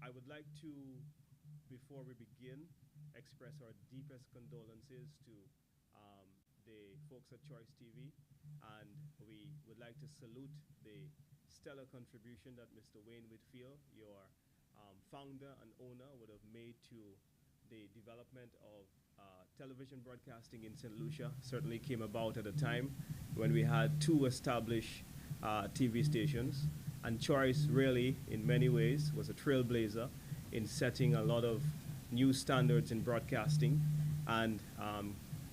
I would like to, before we begin, express our deepest condolences to the folks at Choice TV, and we would like to salute the stellar contribution that Mr. Wayne Whitfield, your founder and owner, would have made to the development of television broadcasting in St. Lucia. Certainly came about at a time when we had two established TV stations, and Choice really, in many ways, was a trailblazer in setting a lot of new standards in broadcasting, and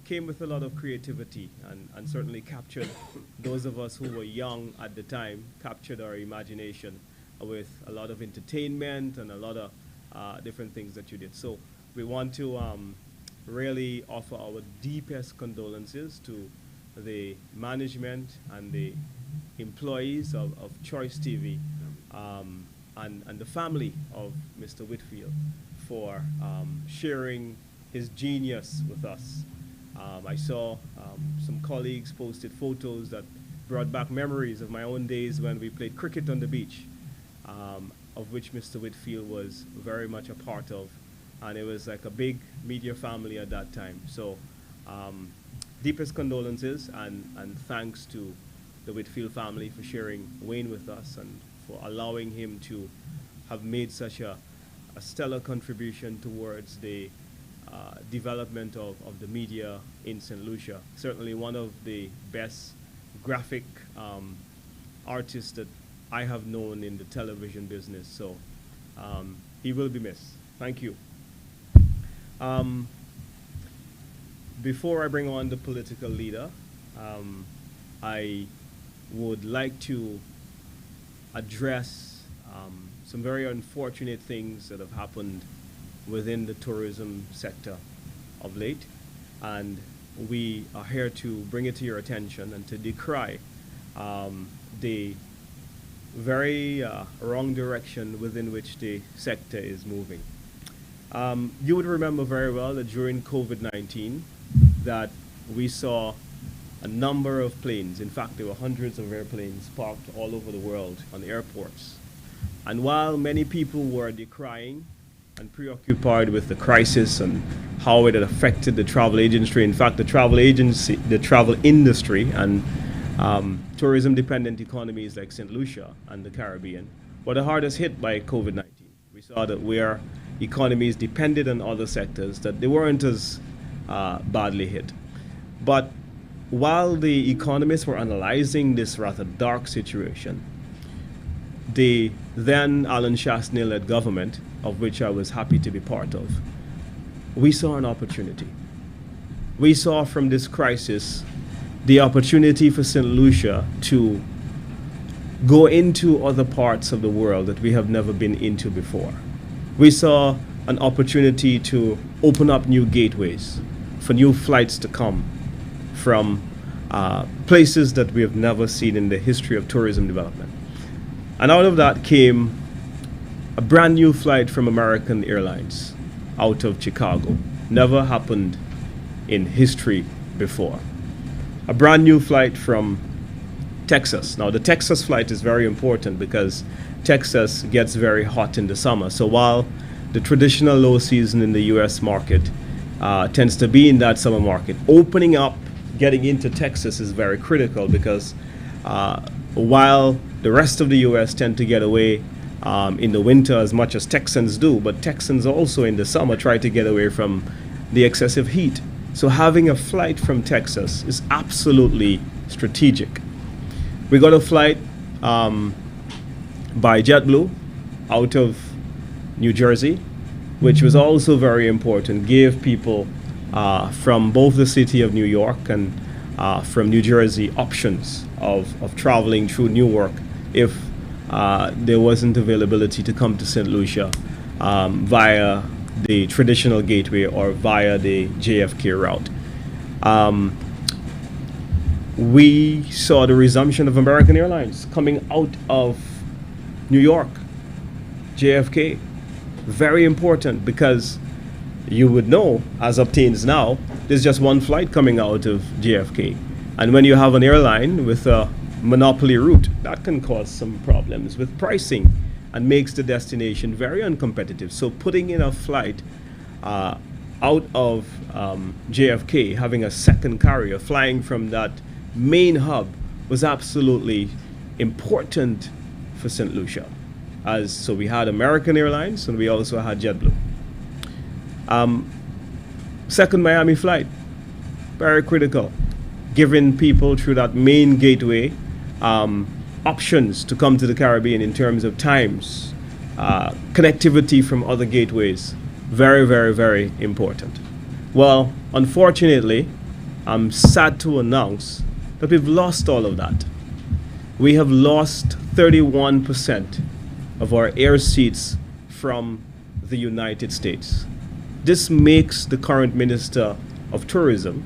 came with a lot of creativity, and certainly captured those of us who were young at the time, captured our imagination with a lot of entertainment and a lot of different things that you did. So we want to really offer our deepest condolences to the management and the employees of Choice TV, and the family of Mr. Whitfield for sharing his genius with us. I saw some colleagues posted photos that brought back memories of my own days when we played cricket on the beach, of which Mr. Whitfield was very much a part of. And it was like a big media family at that time. So deepest condolences and thanks to the Whitfield family for sharing Wayne with us and for allowing him to have made such a stellar contribution towards the development of the media in St. Lucia. Certainly one of the best graphic artists that I have known in the television business. So he will be missed. Thank you. Before I bring on the political leader, I would like to address some very unfortunate things that have happened within the tourism sector of late, and we are here to bring it to your attention and to decry the very wrong direction within which the sector is moving. You would remember very well that during COVID-19 that we saw a number of planes, in fact there were hundreds of airplanes parked all over the world on airports. And while many people were decrying and preoccupied with the crisis and how it had affected the travel industry, in fact the travel industry and tourism dependent economies like St. Lucia and the Caribbean were the hardest hit by COVID-19. We saw that where economies depended on other sectors, that they weren't as badly hit. But while the economists were analyzing this rather dark situation, the then Alan Shastney-led government, of which I was happy to be part of, we saw an opportunity. We saw from this crisis the opportunity for St. Lucia to go into other parts of the world that we have never been into before. We saw an opportunity to open up new gateways for new flights to come from places that we have never seen in the history of tourism development. And out of that came a brand new flight from American Airlines out of Chicago. Never happened in history before. A brand new flight from Texas. Now the Texas flight is very important because Texas gets very hot in the summer. So while the traditional low season in the US market tends to be in that summer market, opening up, getting into Texas is very critical because while the rest of the US tend to get away in the winter as much as Texans do, but Texans also in the summer try to get away from the excessive heat. So having a flight from Texas is absolutely strategic. We got a flight by JetBlue out of New Jersey, which was also very important, gave people from both the city of New York and from New Jersey options of traveling through Newark if there wasn't availability to come to St. Lucia via the traditional gateway or via the JFK route. We saw the resumption of American Airlines coming out of New York, JFK. Very important because you would know, as obtains now, there's just one flight coming out of JFK. And when you have an airline with a monopoly route, that can cause some problems with pricing and makes the destination very uncompetitive. So putting in a flight out of JFK, having a second carrier flying from that main hub was absolutely important for St. Lucia. So we had American Airlines and we also had JetBlue. Second Miami flight, very critical, giving people through that main gateway options to come to the Caribbean in terms of times, connectivity from other gateways. Very, very, very important. Well, unfortunately, I'm sad to announce that we've lost all of that. We have lost 31% of our air seats from the United States. This makes the current Minister of Tourism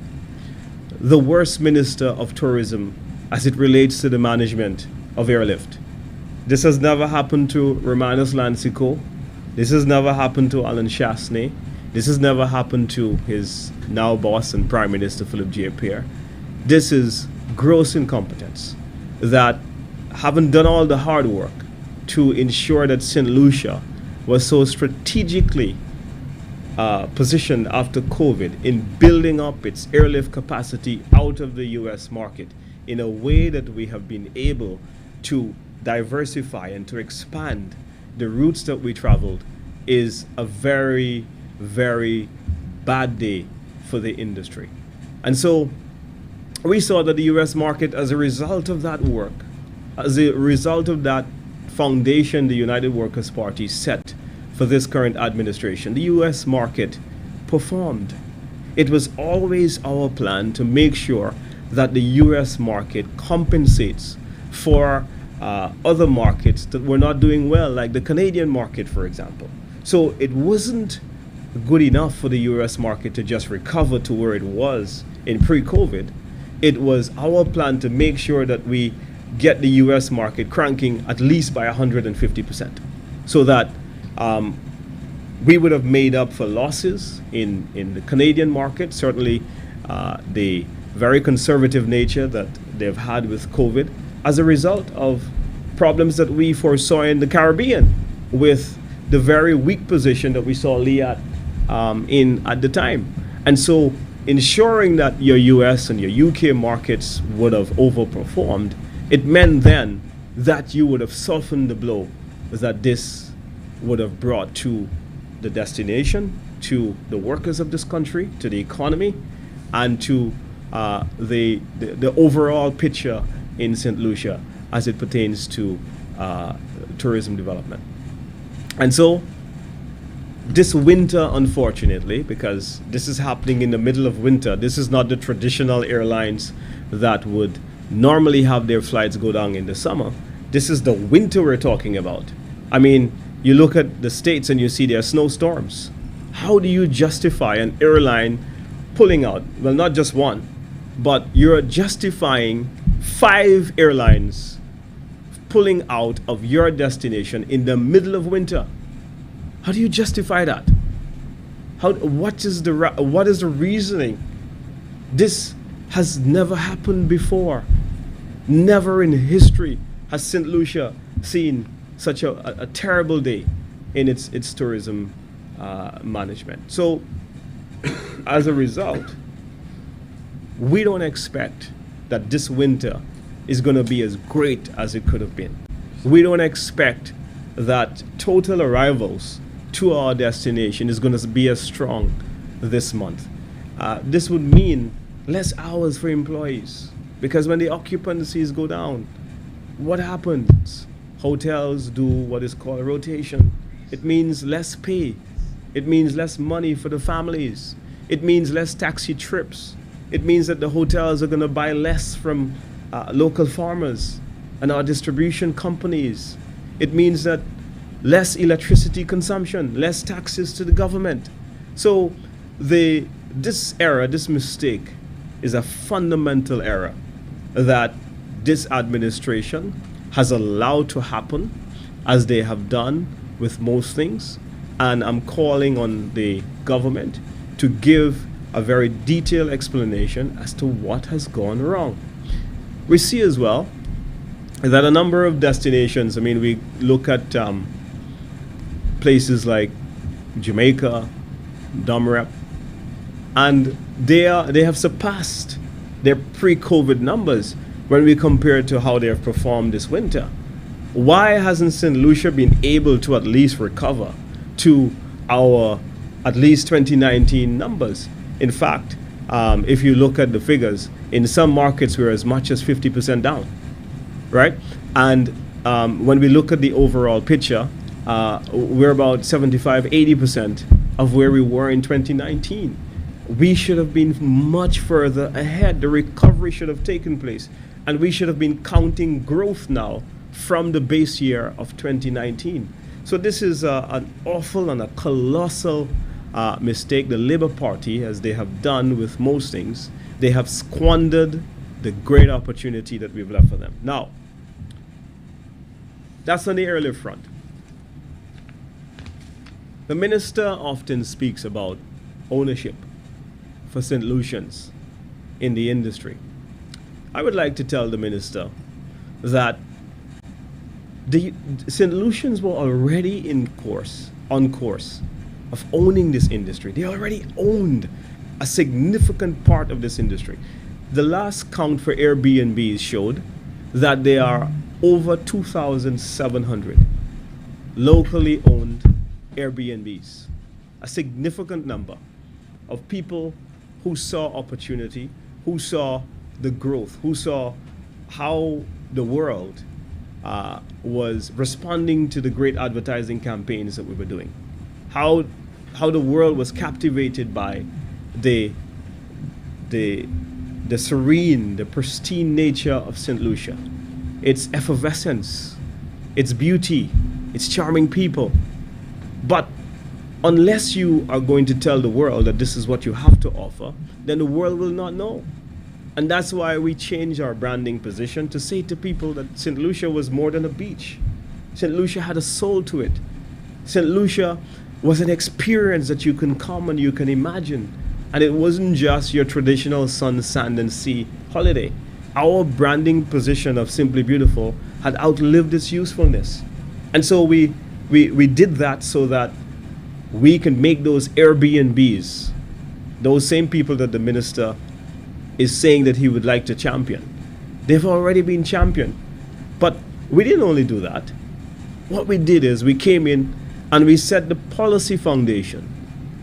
the worst Minister of Tourism as it relates to the management of airlift. This has never happened to Romanus Lancico. This has never happened to Alan Chasney. This has never happened to his now boss and Prime Minister Philip J. Pierre. This is gross incompetence that haven't done all the hard work to ensure that St. Lucia was so strategically positioned after COVID in building up its airlift capacity out of the US market in a way that we have been able to diversify and to expand the routes that we traveled is a very, very bad day for the industry. And so we saw that the US market, as a result of that work, as a result of that foundation the United Workers' Party set for this current administration, the US market performed. It was always our plan to make sure that the US market compensates for other markets that were not doing well, like the Canadian market, for example. So it wasn't good enough for the US market to just recover to where it was in pre-COVID. It was our plan to make sure that we get the US market cranking at least by 150%, so that we would have made up for losses in the Canadian market, certainly the very conservative nature that they've had with COVID as a result of problems that we foresaw in the Caribbean with the very weak position that we saw Liat in at the time. And so ensuring that your US and your UK markets would have overperformed, it meant then that you would have softened the blow that this would have brought to the destination, to the workers of this country, to the economy, and to the overall picture in St. Lucia as it pertains to tourism development. And so this winter, unfortunately, because this is happening in the middle of winter, this is not the traditional airlines that would normally have their flights go down in the summer. This is the winter we're talking about. I mean, you look at the States and you see there are snowstorms. How do you justify an airline pulling out? Well, not just one, but you're justifying 5 airlines pulling out of your destination in the middle of winter. How do you justify that? What is the reasoning? This has never happened before. Never in history has St. Lucia seen such a terrible day in its tourism management. So as a result, we don't expect that this winter is going to be as great as it could have been. We don't expect that total arrivals to our destination is going to be as strong this month. This would mean less hours for employees, because when the occupancies go down, what happens? Hotels do what is called a rotation. It means less pay. It means less money for the families. It means less taxi trips. It means that the hotels are going to buy less from local farmers and our distribution companies. It means that less electricity consumption, less taxes to the government. So this error, this mistake, is a fundamental error that this administration has allowed to happen, as they have done with most things. And I'm calling on the government to give a very detailed explanation as to what has gone wrong. We see as well that a number of destinations, I mean, we look at places like Jamaica, Domrep, and they have surpassed their pre-COVID numbers when we compare to how they have performed this winter. Why hasn't St. Lucia been able to at least recover to our at least 2019 numbers? In fact, if you look at the figures, in some markets we're as much as 50% down, right? And when we look at the overall picture, we're about 75-80% of where we were in 2019. We should have been much further ahead. The recovery should have taken place, and we should have been counting growth now from the base year of 2019. So this is an awful and a colossal mistake. The Labour Party, as they have done with most things, they have squandered the great opportunity that we've left for them. Now, that's on the airlift front. The minister often speaks about ownership for St. Lucians in the industry. I would like to tell the minister that the St. Lucians were already on course of owning this industry. They already owned a significant part of this industry. The last count for Airbnbs showed that there are over 2,700 locally owned Airbnbs, a significant number of people who saw opportunity, who saw the growth, who saw how the world was responding to the great advertising campaigns that we were doing, how the world was captivated by the serene, the pristine nature of St. Lucia, its effervescence, its beauty, its charming people. But unless you are going to tell the world that this is what you have to offer, then the world will not know. And that's why we changed our branding position to say to people that St. Lucia was more than a beach. St. Lucia had a soul to it. St. Lucia was an experience that you can come and you can imagine. And it wasn't just your traditional sun, sand, and sea holiday. Our branding position of Simply Beautiful had outlived its usefulness. And so we did that so that we can make those Airbnbs, those same people that the minister is saying that he would like to champion. They've already been championed. But we didn't only do that. What we did is we came in and we set the policy foundation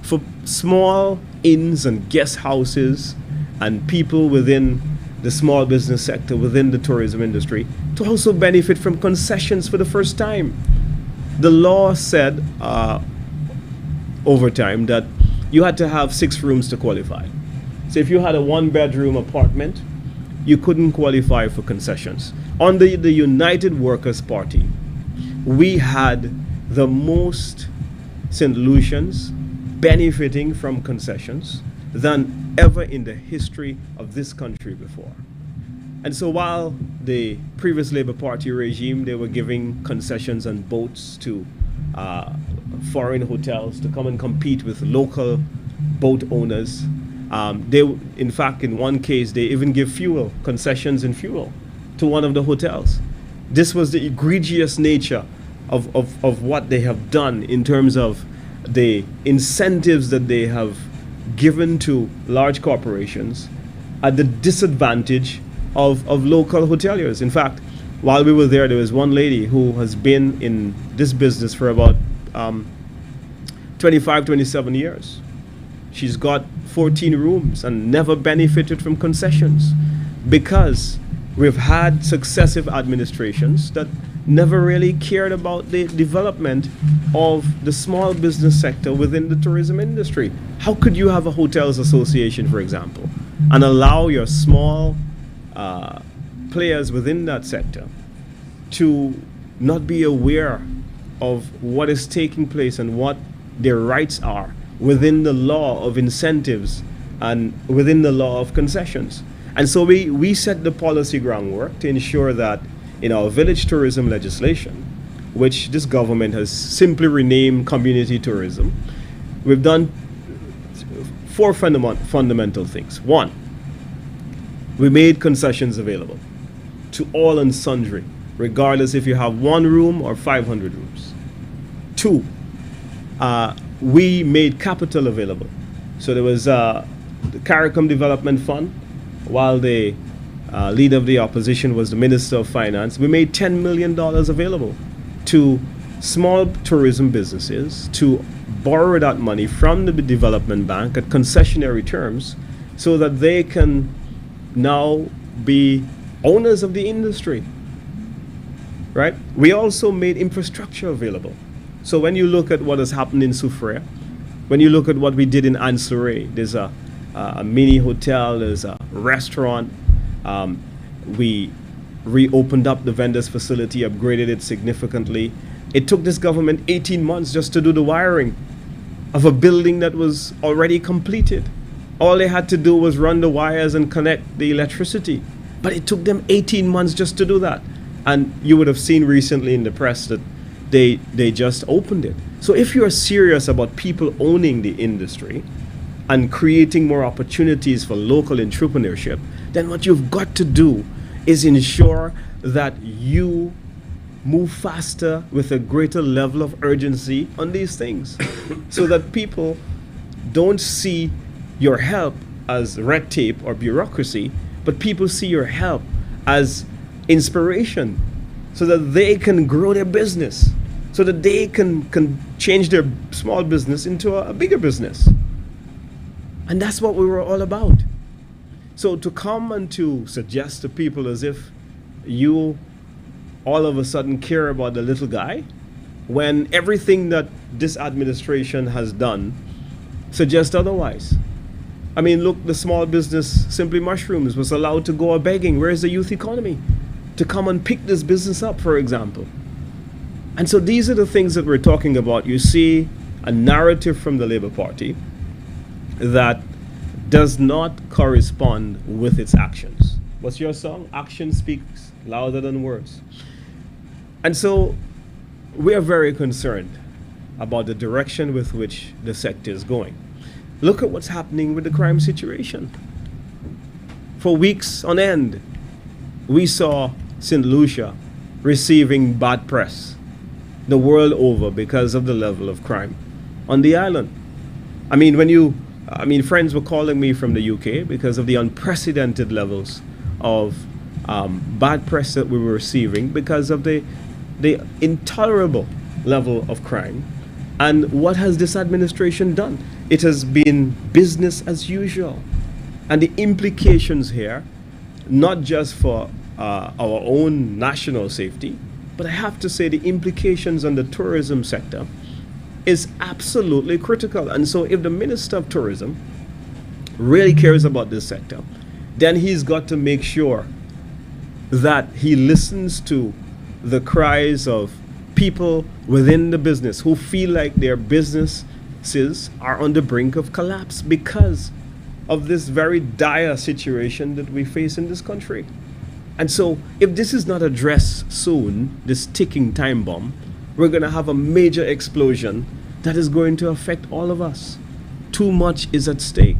for small inns and guest houses and people within the small business sector, within the tourism industry, to also benefit from concessions for the first time. The law said over time that you had to have 6 rooms to qualify. So if you had a 1-bedroom apartment, you couldn't qualify for concessions. Under the United Workers' Party, we had the most St. Lucians benefiting from concessions than ever in the history of this country before. And so while the previous Labour Party regime, they were giving concessions on boats to foreign hotels to come and compete with local boat owners, in fact, in one case, they even give concessions in fuel to one of the hotels. This was the egregious nature of what they have done in terms of the incentives that they have given to large corporations at the disadvantage of local hoteliers. In fact, while we were there was one lady who has been in this business for about 25, 27 years. She's got 14 rooms and never benefited from concessions because we've had successive administrations that never really cared about the development of the small business sector within the tourism industry. How could you have a hotels association, for example, and allow your small players within that sector to not be aware of what is taking place and what their rights are within the law of incentives and within the law of concessions? And so we set the policy groundwork to ensure that in our village tourism legislation, which this government has simply renamed community tourism, we've done 4 fundamental things. 1, we made concessions available to all and sundry, regardless if you have 1 room or 500 rooms. 2, we made capital available. So there was the CARICOM Development Fund, while the leader of the opposition was the Minister of Finance. We made $10 million available to small tourism businesses to borrow that money from the development bank at concessionary terms so that they can now be owners of the industry. Right? We also made infrastructure available. So when you look at what has happened in Soufrière, when you look at what we did in Ansouré, there's a mini hotel, there's a restaurant. We reopened up the vendors facility, upgraded it significantly. It took this government 18 months just to do the wiring of a building that was already completed. All they had to do was run the wires and connect the electricity. But it took them 18 months just to do that. And you would have seen recently in the press that they just opened it. So if you're serious about people owning the industry and creating more opportunities for local entrepreneurship, then what you've got to do is ensure that you move faster with a greater level of urgency on these things so that people don't see your help as red tape or bureaucracy, but people see your help as inspiration so that they can grow their business, so that they can change their small business into a bigger business. And that's what we were all about. So to come and to suggest to people as if you all of a sudden care about the little guy, when everything that this administration has done suggests otherwise. I mean, look, the small business Simply Mushrooms was allowed to go a begging. Where's the youth economy to come and pick this business up, for example? And so these are the things that we're talking about. You see a narrative from the Labour Party that does not correspond with its actions. What's your song? Action speaks louder than words. And so we are very concerned about the direction with which the sector is going. Look at what's happening with the crime situation. For weeks on end, we saw St. Lucia receiving bad press the world over because of the level of crime on the island. I mean, friends were calling me from the UK because of the unprecedented levels of bad press that we were receiving because of the intolerable level of crime. And what has this administration done? It has been business as usual. And the implications here, not just for our own national safety, but I have to say the implications on the tourism sector is absolutely critical. And so if the Minister of Tourism really cares about this sector, then he's got to make sure that he listens to the cries of people within the business who feel like their businesses are on the brink of collapse because of this very dire situation that we face in this country. And so if this is not addressed soon, this ticking time bomb, we're going to have a major explosion that is going to affect all of us. Too much is at stake.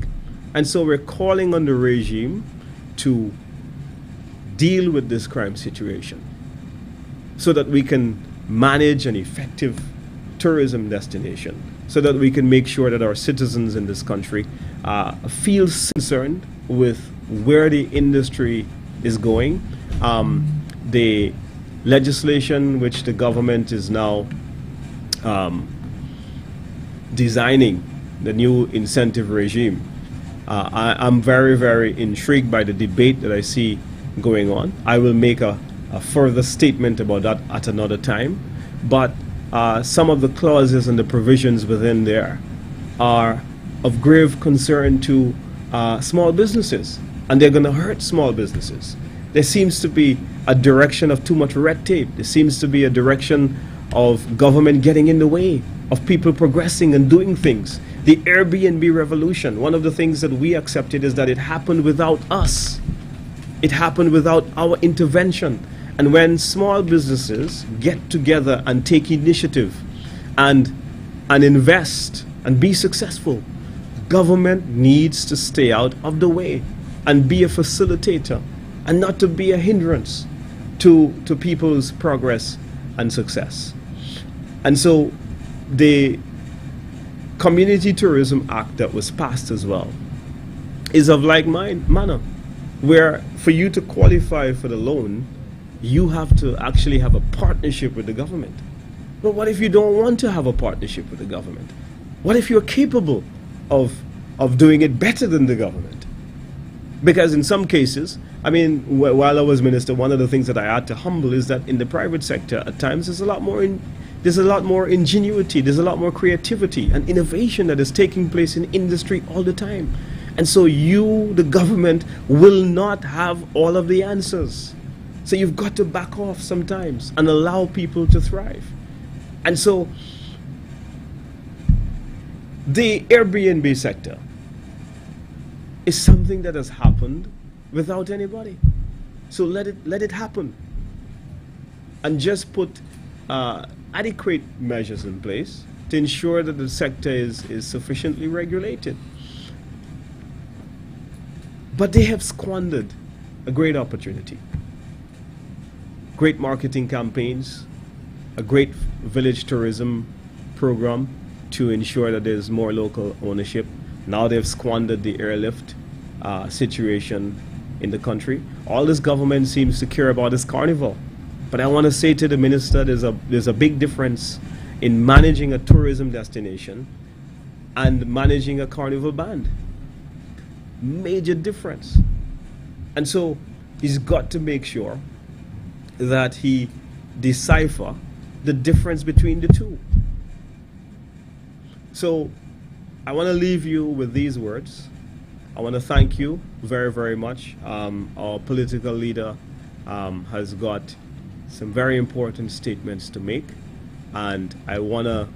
And so we're calling on the regime to deal with this crime situation so that we can manage an effective tourism destination, so that we can make sure that our citizens in this country feel concerned with where the industry is going. The legislation which the government is now designing, the new incentive regime, I'm very, very intrigued by the debate that I see going on. I will make a further statement about that at another time, but some of the clauses and the provisions within there are of grave concern to small businesses, and they're going to hurt small businesses. There seems to be a direction of too much red tape. There seems to be a direction of government getting in the way of people progressing and doing things. The Airbnb revolution, one of the things that we accepted is that it happened without us. It happened without our intervention. And when small businesses get together and take initiative and invest and be successful, government needs to stay out of the way and be a facilitator and not to be a hindrance to people's progress and success. And so the Community Tourism Act that was passed as well is of like manner, where for you to qualify for the loan, you have to actually have a partnership with the government. But what if you don't want to have a partnership with the government? What if you're capable of doing it better than the government? Because in some cases, I mean, while I was minister, one of the things that I had to humble is that in the private sector, at times there's a lot more ingenuity, there's a lot more creativity and innovation that is taking place in industry all the time. And so you, the government, will not have all of the answers. So you've got to back off sometimes and allow people to thrive. And so the Airbnb sector is something that has happened without anybody. So let it happen. And just put adequate measures in place to ensure that the sector is sufficiently regulated. But they have squandered a great opportunity. Great marketing campaigns, a great village tourism program to ensure that there's more local ownership. Now they've squandered the airlift situation in the country. All this government seems to care about is carnival. But I want to say to the minister, there's a big difference in managing a tourism destination and managing a carnival band. Major difference. And so he's got to make sure that he decipher the difference between the two. So I want to leave you with these words. I want to thank you very, very much. Our political leader has got some very important statements to make, and I want to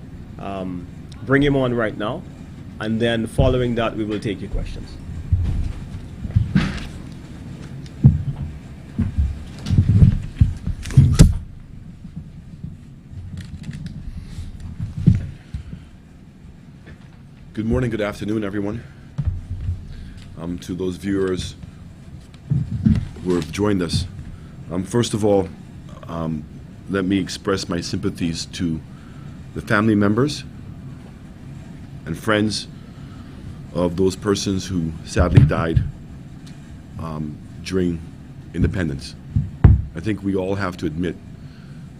bring him on right now, and then following that we will take your questions. Good morning, good afternoon, everyone. To those viewers who have joined us, first of all, let me express my sympathies to the family members and friends of those persons who sadly died during independence. I think we all have to admit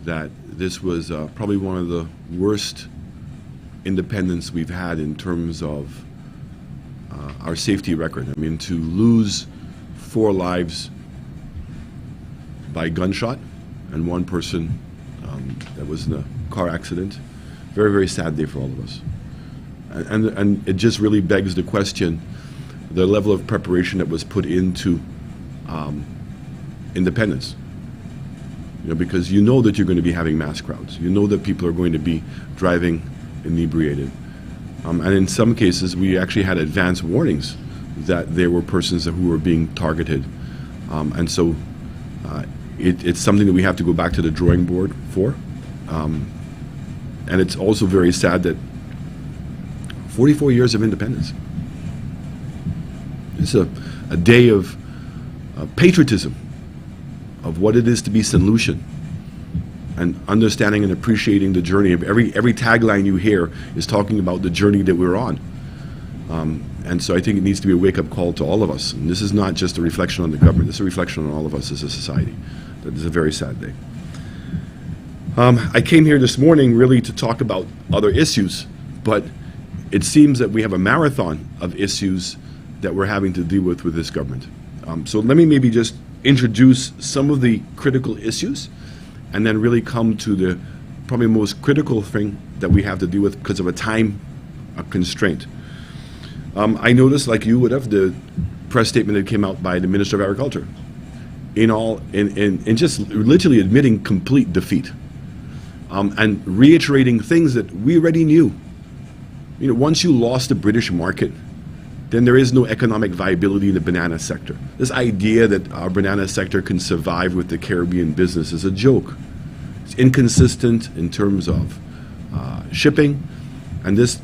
that this was probably one of the worst independence we've had in terms of our safety record. I mean, to lose 4 lives by gunshot and 1 person that was in a car accident, very, very sad day for all of us. And it just really begs the question, the level of preparation that was put into independence. You know, because you know that you're going to be having mass crowds. You know that people are going to be driving inebriated. And in some cases, we actually had advance warnings that there were persons who were being targeted. And so it's something that we have to go back to the drawing board for. And it's also very sad that 44 years of independence. It's a day of patriotism, of what it is to be St. Lucian, and understanding and appreciating the journey. Every tagline you hear is talking about the journey that we're on. And so I think it needs to be a wake-up call to all of us. And this is not just a reflection on the government, this is a reflection on all of us as a society. That is a very sad day. I came here this morning really to talk about other issues, but it seems that we have a marathon of issues that we're having to deal with this government. So let me maybe just introduce some of the critical issues, and then really come to the probably most critical thing that we have to deal with because of a time constraint. I noticed, like you would have, the press statement that came out by the Minister of Agriculture, in just literally admitting complete defeat, and reiterating things that we already knew. You know, once you lost the British market, then there is no economic viability in the banana sector. This idea that our banana sector can survive with the Caribbean business is a joke. It's inconsistent in terms of shipping, and this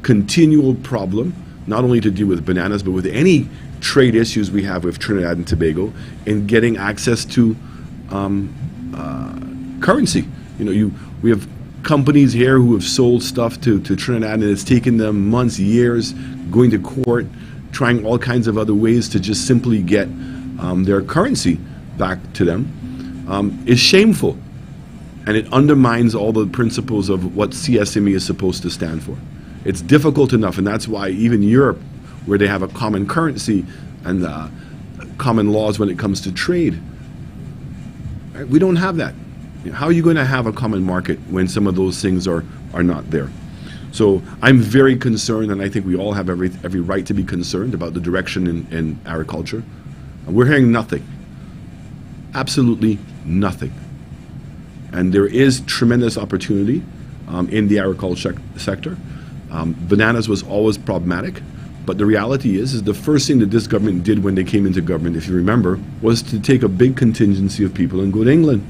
continual problem, not only to deal with bananas, but with any trade issues we have with Trinidad and Tobago in getting access to currency. You know, we have companies here who have sold stuff to Trinidad, and it's taken them months, years, going to court, trying all kinds of other ways to just simply get their currency back to them, is shameful. And it undermines all the principles of what CSME is supposed to stand for. It's difficult enough, and that's why even Europe, where they have a common currency and common laws when it comes to trade, right, we don't have that. How are you going to have a common market when some of those things are not there? So I'm very concerned, and I think we all have every right to be concerned about the direction in agriculture. And we're hearing nothing, absolutely nothing. And there is tremendous opportunity in the agriculture sector. Bananas was always problematic, but the reality is the first thing that this government did when they came into government, if you remember, was to take a big contingency of people and go to England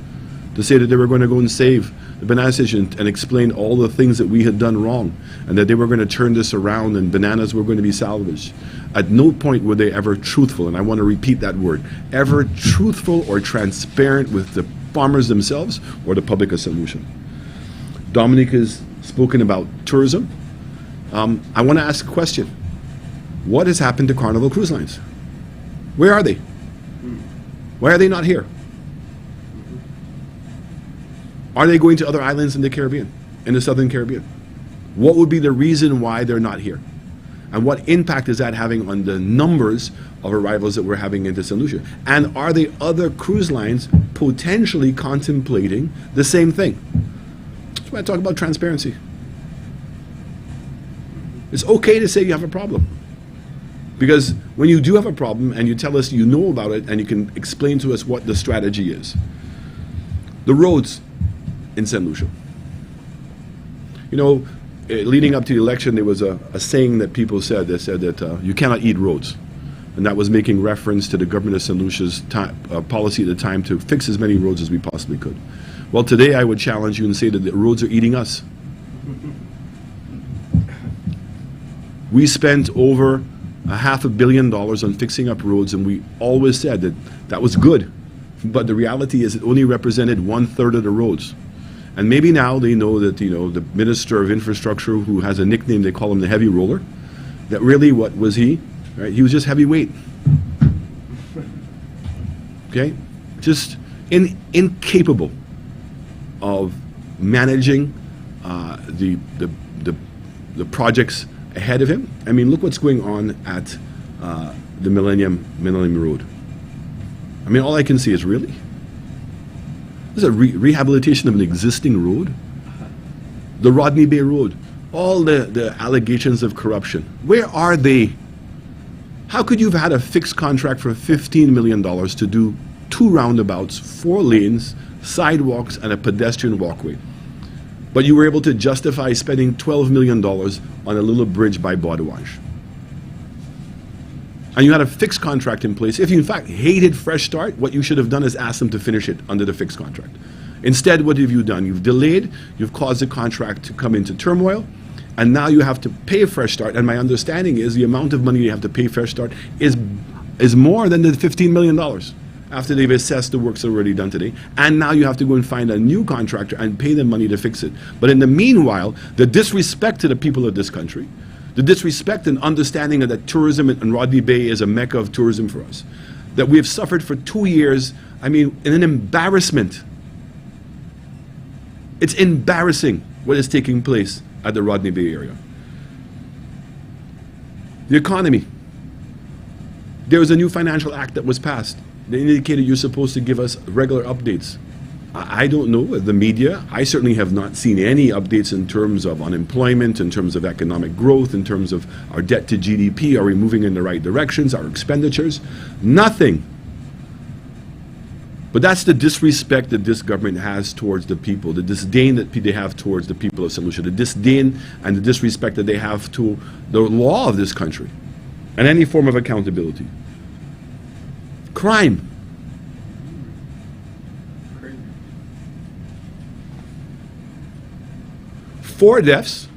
to say that they were going to go and save the banana situation and explain all the things that we had done wrong, and that they were going to turn this around and bananas were going to be salvaged. At no point were they ever truthful, and I want to repeat that word, ever truthful or transparent with the farmers themselves or the public of St. Lucia. Dominic has spoken about tourism. I want to ask a question. What has happened to Carnival Cruise Lines? Where are they? Why are they not here? Are they going to other islands in the Caribbean, in the Southern Caribbean? What would be the reason why they're not here? And what impact is that having on the numbers of arrivals that we're having into St. Lucia? And are the other cruise lines potentially contemplating the same thing? That's why I talk about transparency. It's okay to say you have a problem. Because when you do have a problem and you tell us you know about it and you can explain to us what the strategy is. The roads in St. Lucia. You know, leading up to the election, there was a saying that people said. They said that you cannot eat roads. And that was making reference to the government of St. Lucia's policy at the time to fix as many roads as we possibly could. Well, today I would challenge you and say that the roads are eating us. We spent over $500 million on fixing up roads, and we always said that that was good. But the reality is it only represented 1/3 of the roads. And maybe now they know that, you know, the Minister of Infrastructure, who has a nickname, they call him the heavy roller, that really what was he? Right? He was just heavyweight. Okay? Just incapable of managing the projects ahead of him. I mean, look what's going on at the Millennium Road. I mean, all I can see is, really? This is a rehabilitation of an existing road? The Rodney Bay Road. All the allegations of corruption. Where are they? How could you have had a fixed contract for $15 million to do 2 roundabouts, 4 lanes, sidewalks, and a pedestrian walkway? But you were able to justify spending $12 million on a little bridge by Bordewage. And you had a fixed contract in place. If you in fact hated Fresh Start, what you should have done is ask them to finish it under the fixed contract. Instead, what have you done? You've delayed, you've caused the contract to come into turmoil, and now you have to pay Fresh Start. And my understanding is the amount of money you have to pay Fresh Start is more than the $15 million after they've assessed the works already done today. And now you have to go and find a new contractor and pay them money to fix it. But in the meanwhile, the disrespect to the people of this country, the disrespect and understanding of that tourism in Rodney Bay is a mecca of tourism for us, that we have suffered for 2 years, I mean, in an embarrassment. It's embarrassing what is taking place at the Rodney Bay area. The economy. There was a new financial act that was passed. They indicated you're supposed to give us regular updates. I don't know, the media, I certainly have not seen any updates in terms of unemployment, in terms of economic growth, in terms of our debt to GDP, are we moving in the right directions, our expenditures? Nothing. But that's the disrespect that this government has towards the people, the disdain that they have towards the people of St. Lucia, the disdain and the disrespect that they have to the law of this country and any form of accountability. Crime. 4 deaths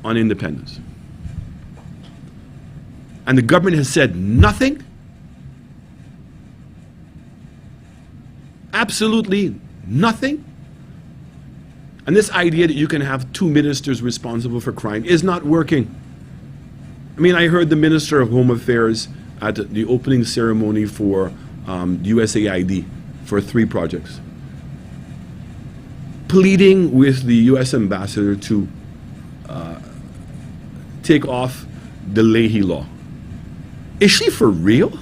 on independence. And the government has said nothing? Absolutely nothing? And this idea that you can have two ministers responsible for crime is not working. I mean, I heard the Minister of Home Affairs at the opening ceremony for USAID for 3 projects, pleading with the U.S. ambassador to take off the Leahy law. Is she for real?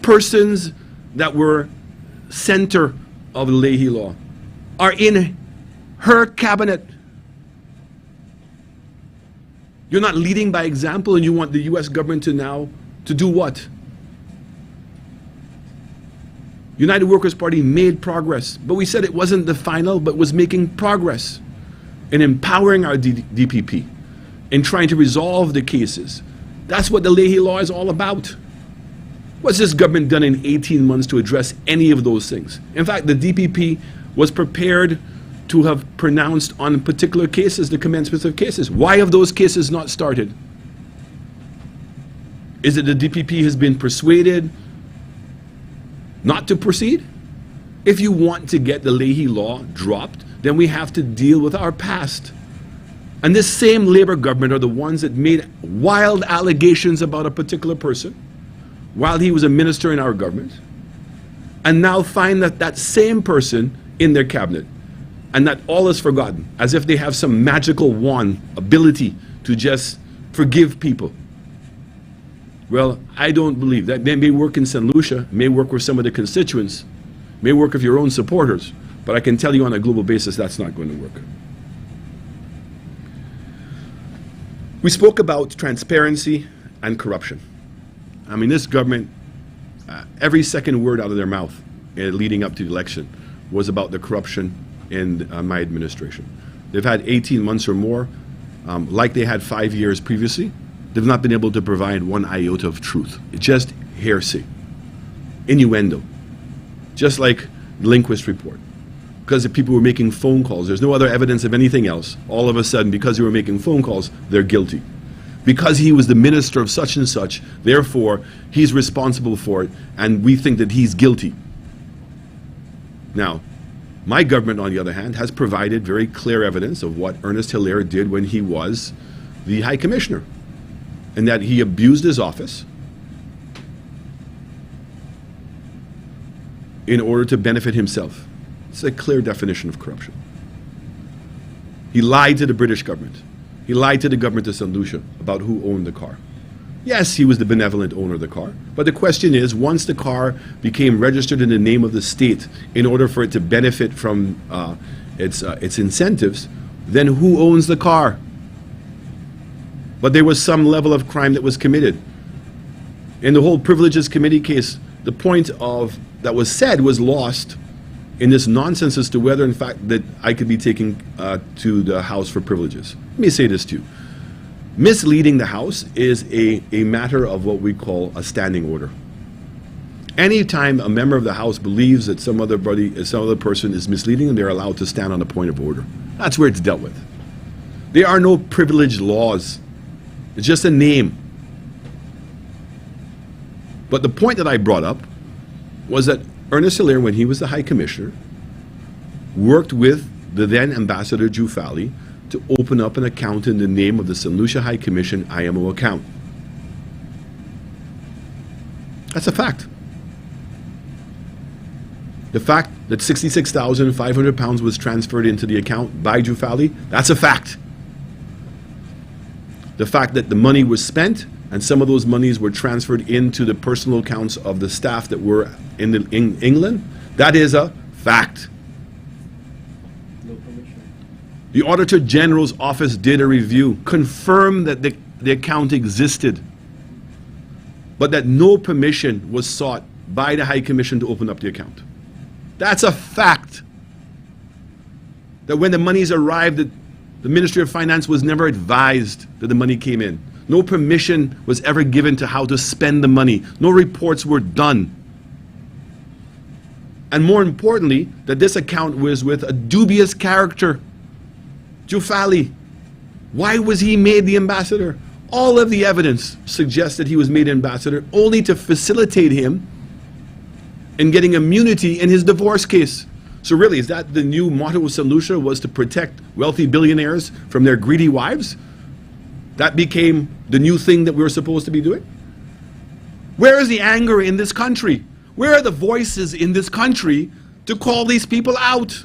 Persons that were center of the Leahy law are in her cabinet. You're not leading by example, and you want the U.S. government to now to do what? United Workers' Party made progress, but we said it wasn't the final, but was making progress in empowering our DPP, in trying to resolve the cases. That's what the Leahy law is all about. What's this government done in 18 months to address any of those things? In fact, the DPP was prepared to have pronounced on particular cases the commencement of cases. Why have those cases not started? Is it the DPP has been persuaded not to proceed? If you want to get the Leahy law dropped, then we have to deal with our past. And this same Labour government are the ones that made wild allegations about a particular person while he was a minister in our government, and now find that that same person in their cabinet, and that all is forgotten, as if they have some magical wand ability to just forgive people. Well, I don't believe that. They may work in St. Lucia, may work with some of the constituents, may work with your own supporters, but I can tell you on a global basis that's not going to work. We spoke about transparency and corruption. I mean, this government, every second word out of their mouth leading up to the election was about the corruption in my administration. They've had 18 months or more, like they had 5 years previously. They've not been able to provide one iota of truth. It's just hearsay, innuendo, just like the Lindquist report. Because if people were making phone calls, there's no other evidence of anything else. All of a sudden, because they were making phone calls, they're guilty. Because he was the minister of such and such, therefore, he's responsible for it, and we think that he's guilty. Now, my government, on the other hand, has provided very clear evidence of what Ernest Hilaire did when he was the High Commissioner, and that he abused his office in order to benefit himself. It's a clear definition of corruption. He lied to the British government. He lied to the government of St. Lucia about who owned the car. Yes, he was the benevolent owner of the car, but the question is, once the car became registered in the name of the state in order for it to benefit from its incentives, then who owns the car? But there was some level of crime that was committed. In the whole Privileges Committee case, the point of that was said was lost in this nonsense as to whether, in fact, that I could be taken to the House for privileges. Let me say this to you. Misleading the House is a matter of what we call a standing order. Anytime a member of the House believes that some other person is misleading them, they're allowed to stand on a point of order. That's where it's dealt with. There are no privilege laws. It's just a name. But the point that I brought up was that Ernest Hilaire, when he was the High Commissioner, worked with the then Ambassador Dufali to open up an account in the name of the St. Lucia High Commission IMO account. That's a fact. The fact that £66,500 was transferred into the account by Dufali, that's a fact. The fact that the money was spent and some of those monies were transferred into the personal accounts of the staff that were in England, that is a fact. The Auditor General's office did a review, confirmed that the account existed, but that no permission was sought by the High Commission to open up the account. That's a fact. That when the monies arrived, the Ministry of Finance was never advised that the money came in. No permission was ever given to how to spend the money. No reports were done. And more importantly, that this account was with a dubious character. Dufali. Why was he made the ambassador? All of the evidence suggests that he was made ambassador only to facilitate him in getting immunity in his divorce case. So really, is that the new motto of St. Lucia, was to protect wealthy billionaires from their greedy wives? That became the new thing that we were supposed to be doing? Where is the anger in this country? Where are the voices in this country to call these people out?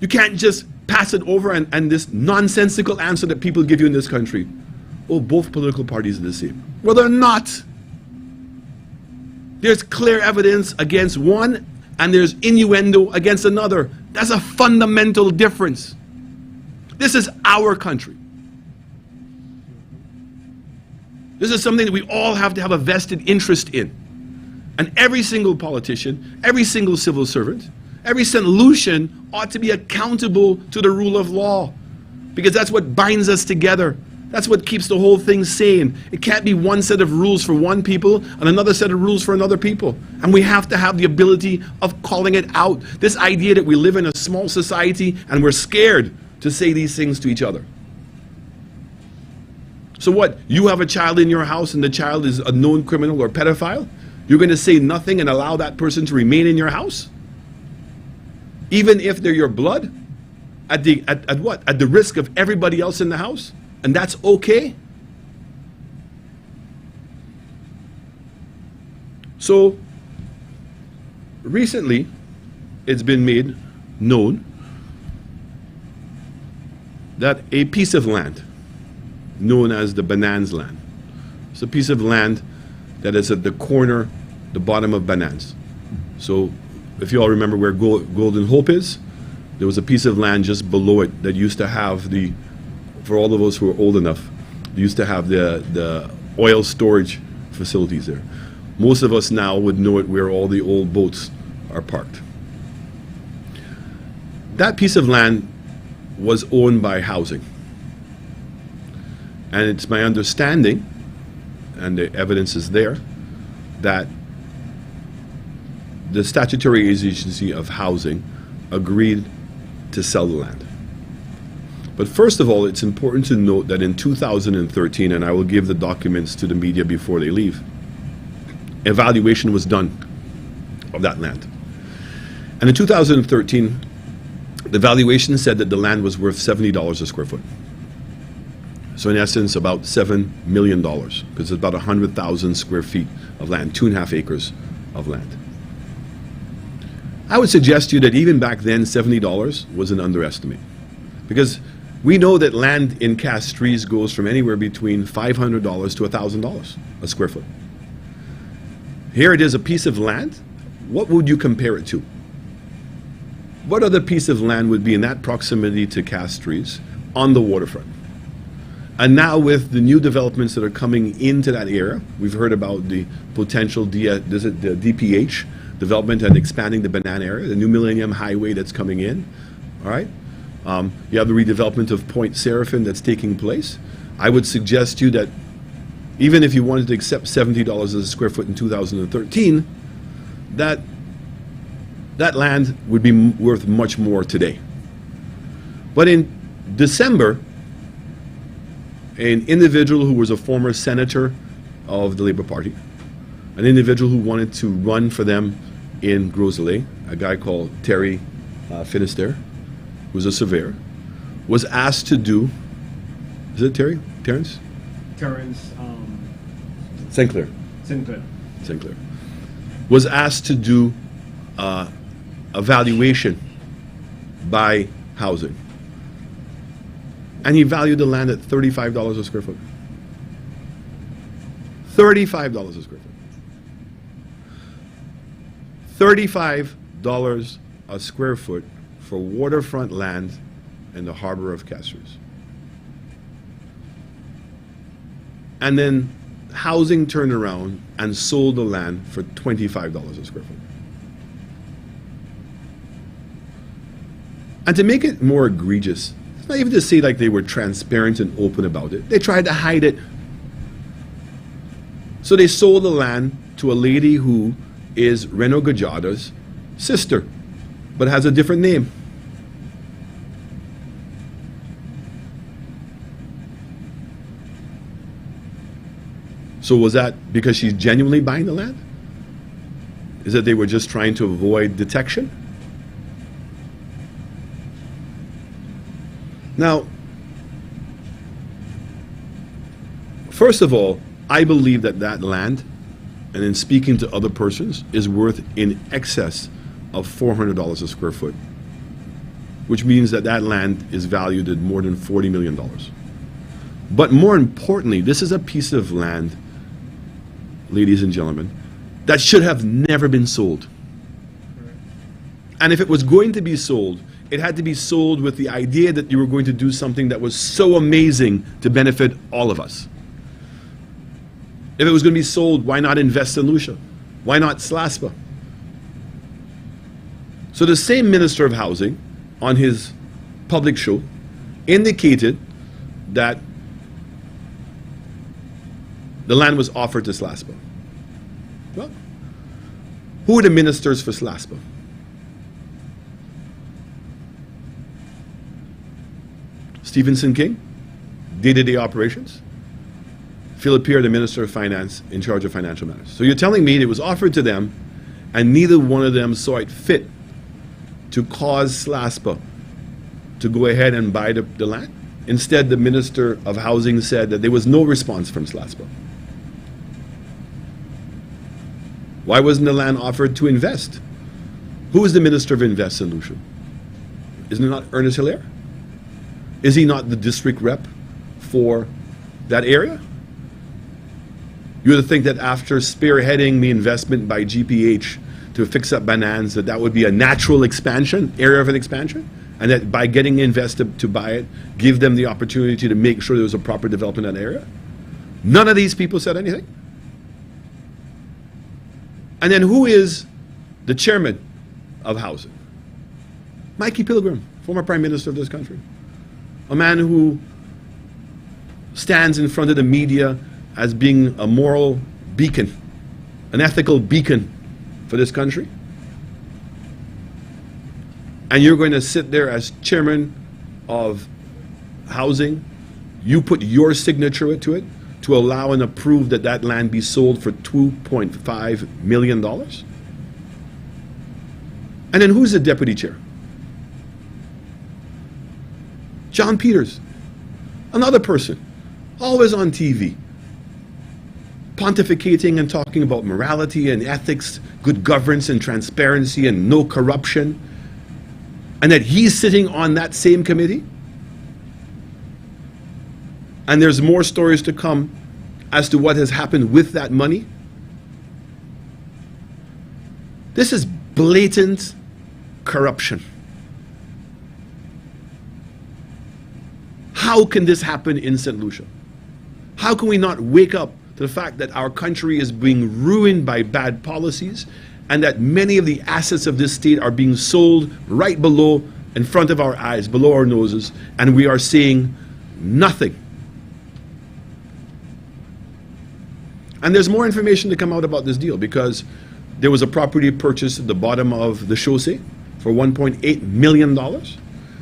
You can't just pass it over and this nonsensical answer that people give you in this country. Oh, both political parties are the same. Well, they're not. There's clear evidence against one, and there's innuendo against another. That's a fundamental difference. This is our country. This is something that we all have to have a vested interest in. And every single politician, every single civil servant, every St. Lucian ought to be accountable to the rule of law, because that's what binds us together. That's what keeps the whole thing sane. It can't be one set of rules for one people and another set of rules for another people. And we have to have the ability of calling it out. This idea that we live in a small society and we're scared to say these things to each other. So what? You have a child in your house and the child is a known criminal or pedophile? You're going to say nothing and allow that person to remain in your house? Even if they're your blood? At what? At the risk of everybody else in the house? And that's okay? So, recently, it's been made known that a piece of land, known as the Banans land, it's a piece of land that is at the corner, the bottom of Banans. So, if you all remember where Golden Hope is, there was a piece of land just below it that used to have the, for all of us who are old enough, they used to have the oil storage facilities there. Most of us now would know it where all the old boats are parked. That piece of land was owned by housing. And it's my understanding, and the evidence is there, that the statutory agency of housing agreed to sell the land. But first of all, it's important to note that in 2013, and I will give the documents to the media before they leave, evaluation was done of that land. And in 2013, the valuation said that the land was worth $70 a square foot. So in essence, about $7 million, because it's about 100,000 square feet of land, 2.5 acres of land. I would suggest to you that even back then, $70 was an underestimate. Because we know that land in Castries goes from anywhere between $500 to $1,000 a square foot. Here it is, a piece of land. What would you compare it to? What other piece of land would be in that proximity to Castries on the waterfront? And now with the new developments that are coming into that area, we've heard about the potential the DPH development and expanding the Banana area, the new Millennium Highway that's coming in, all right? You have the redevelopment of Point Seraphin that's taking place. I would suggest to you that even if you wanted to accept $70 as a square foot in 2013, that land would be worth much more today. But in December, an individual who was a former senator of the Labour Party, an individual who wanted to run for them in Gros Islet, a guy called Terry Finisterre, who was a surveyor, was asked to do, is it Terry? Terrence? Terrence Sinclair. Sinclair. Was asked to do a valuation by housing. And he valued the land at $35 a square foot. $35 a square foot. $35 a square foot for waterfront land in the harbor of Castries. And then housing turned around and sold the land for $25 a square foot. And to make it more egregious, it's not even to say like they were transparent and open about it. They tried to hide it. So they sold the land to a lady who is Reno Gajada's sister, but has a different name. So was that because she's genuinely buying the land? is that they were just trying to avoid detection? Now, first of all, I believe that that land, and in speaking to other persons, is worth in excess of $400 a square foot, which means that that land is valued at more than $40 million. But more importantly, this is a piece of land, ladies and gentlemen, that should have never been sold. And if it was going to be sold, it had to be sold with the idea that you were going to do something that was so amazing to benefit all of us. If it was going to be sold, why not invest in Lucia? Why not SLASPA? So the same Minister of Housing, on his public show, indicated that the land was offered to SLASPA. Well, who are the ministers for SLASPA? Stephenson King, day-to-day operations. Philip Pierre, the Minister of Finance, in charge of financial matters. So you're telling me it was offered to them, and neither one of them saw it fit to cause SLASPA to go ahead and buy the land? Instead, the Minister of Housing said that there was no response from SLASPA. Why wasn't the land offered to invest? Who is the Minister of Invest in Lucia? Isn't it not Ernest Hilaire? Is he not the district rep for that area? You would think that after spearheading the investment by GPH to fix up Bonanza, that would be a natural expansion, area of an expansion, and that by getting invested to buy it, give them the opportunity to make sure there was a proper development in that area? None of these people said anything. And then who is the chairman of housing? Mikey Pilgrim, former Prime Minister of this country. A man who stands in front of the media as being a moral beacon, an ethical beacon for this country. And you're going to sit there as chairman of housing, you put your signature to it to allow and approve that that land be sold for $2.5 million? And then who's the deputy chair? John Peters, another person, always on TV, pontificating and talking about morality and ethics, good governance and transparency and no corruption, and that he's sitting on that same committee. And there's more stories to come as to what has happened with that money. This is blatant corruption. How can this happen in St. Lucia? How can we not wake up to the fact that our country is being ruined by bad policies and that many of the assets of this state are being sold right below, in front of our eyes, below our noses, and we are seeing nothing? And there's more information to come out about this deal, because there was a property purchased at the bottom of the chaussee for $1.8 million.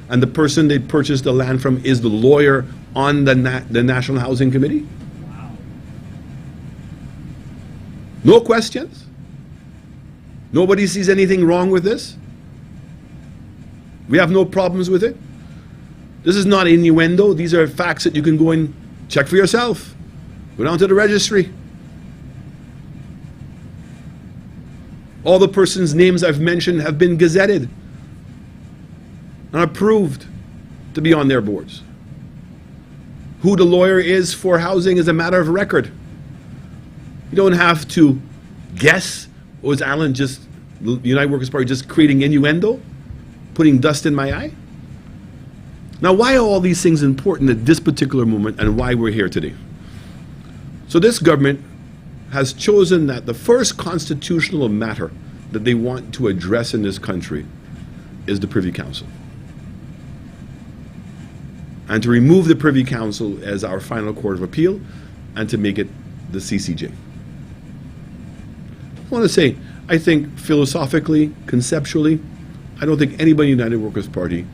And the person they purchased the land from is the lawyer on the National Housing Committee. Wow. No questions. Nobody sees anything wrong with this. We have no problems with it. This is not innuendo. These are facts that you can go and check for yourself. Go down to the registry. All the persons' names I've mentioned have been gazetted and approved to be on their boards. Who the lawyer is for housing is a matter of record. You don't have to guess, or is Alan just, the United Workers' Party, just creating innuendo, putting dust in my eye? Now, why are all these things important at this particular moment, and why we're here today? So this government has chosen that the first constitutional matter that they want to address in this country is the Privy Council. And to remove the Privy Council as our final court of appeal and to make it the CCJ. I want to say, I think philosophically, conceptually, I don't think anybody in the United Workers' Party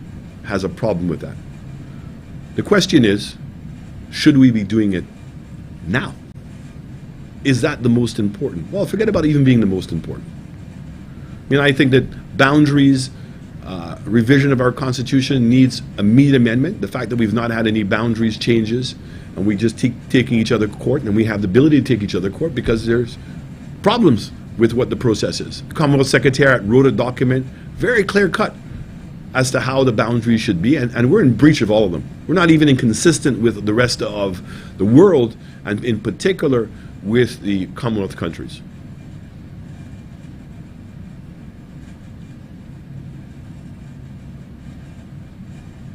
has a problem with that. The question is, should we be doing it now? Is that the most important? Well, forget about even being the most important. mean, I think that boundaries, revision of our Constitution needs immediate amendment. The fact that we've not had any boundaries changes, and we just taking each other to court, and we have the ability to take each other to court because there's problems with what the process is. The Commonwealth Secretariat wrote a document, very clear cut, as to how the boundaries should be, and we're in breach of all of them. We're not even inconsistent with the rest of the world, and in particular with the Commonwealth countries.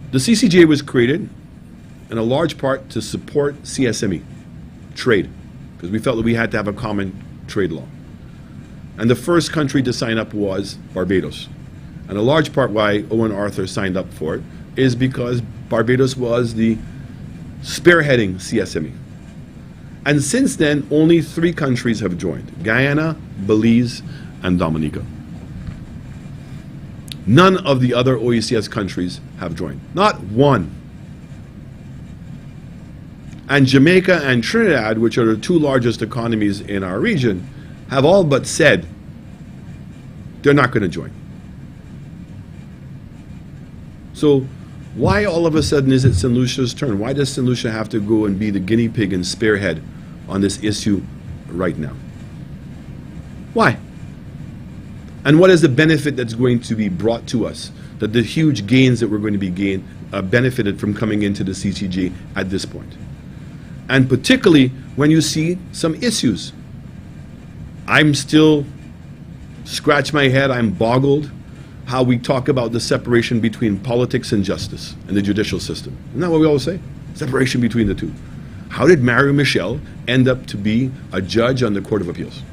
The CCJ was created in a large part to support CSME, trade, because we felt that we had to have a common trade law. And the first country to sign up was Barbados. And a large part why Owen Arthur signed up for it is because Barbados was the spearheading CSME. And since then, only 3 countries have joined: Guyana, Belize, and Dominica. None of the other OECS countries have joined. Not one. And Jamaica and Trinidad, which are the 2 largest economies in our region, have all but said they're not going to join. So why all of a sudden is it St. Lucia's turn? Why does St. Lucia have to go and be the guinea pig and spearhead on this issue right now? Why? And what is the benefit that's going to be brought to us? That the huge gains that we're going to be benefited from coming into the CCJ at this point? And particularly when you see some issues. I'm still scratch my head, I'm boggled how we talk about the separation between politics and justice and the judicial system. Isn't that what we always say? Separation between the two. How did Mario Michel end up to be a judge on the Court of Appeals?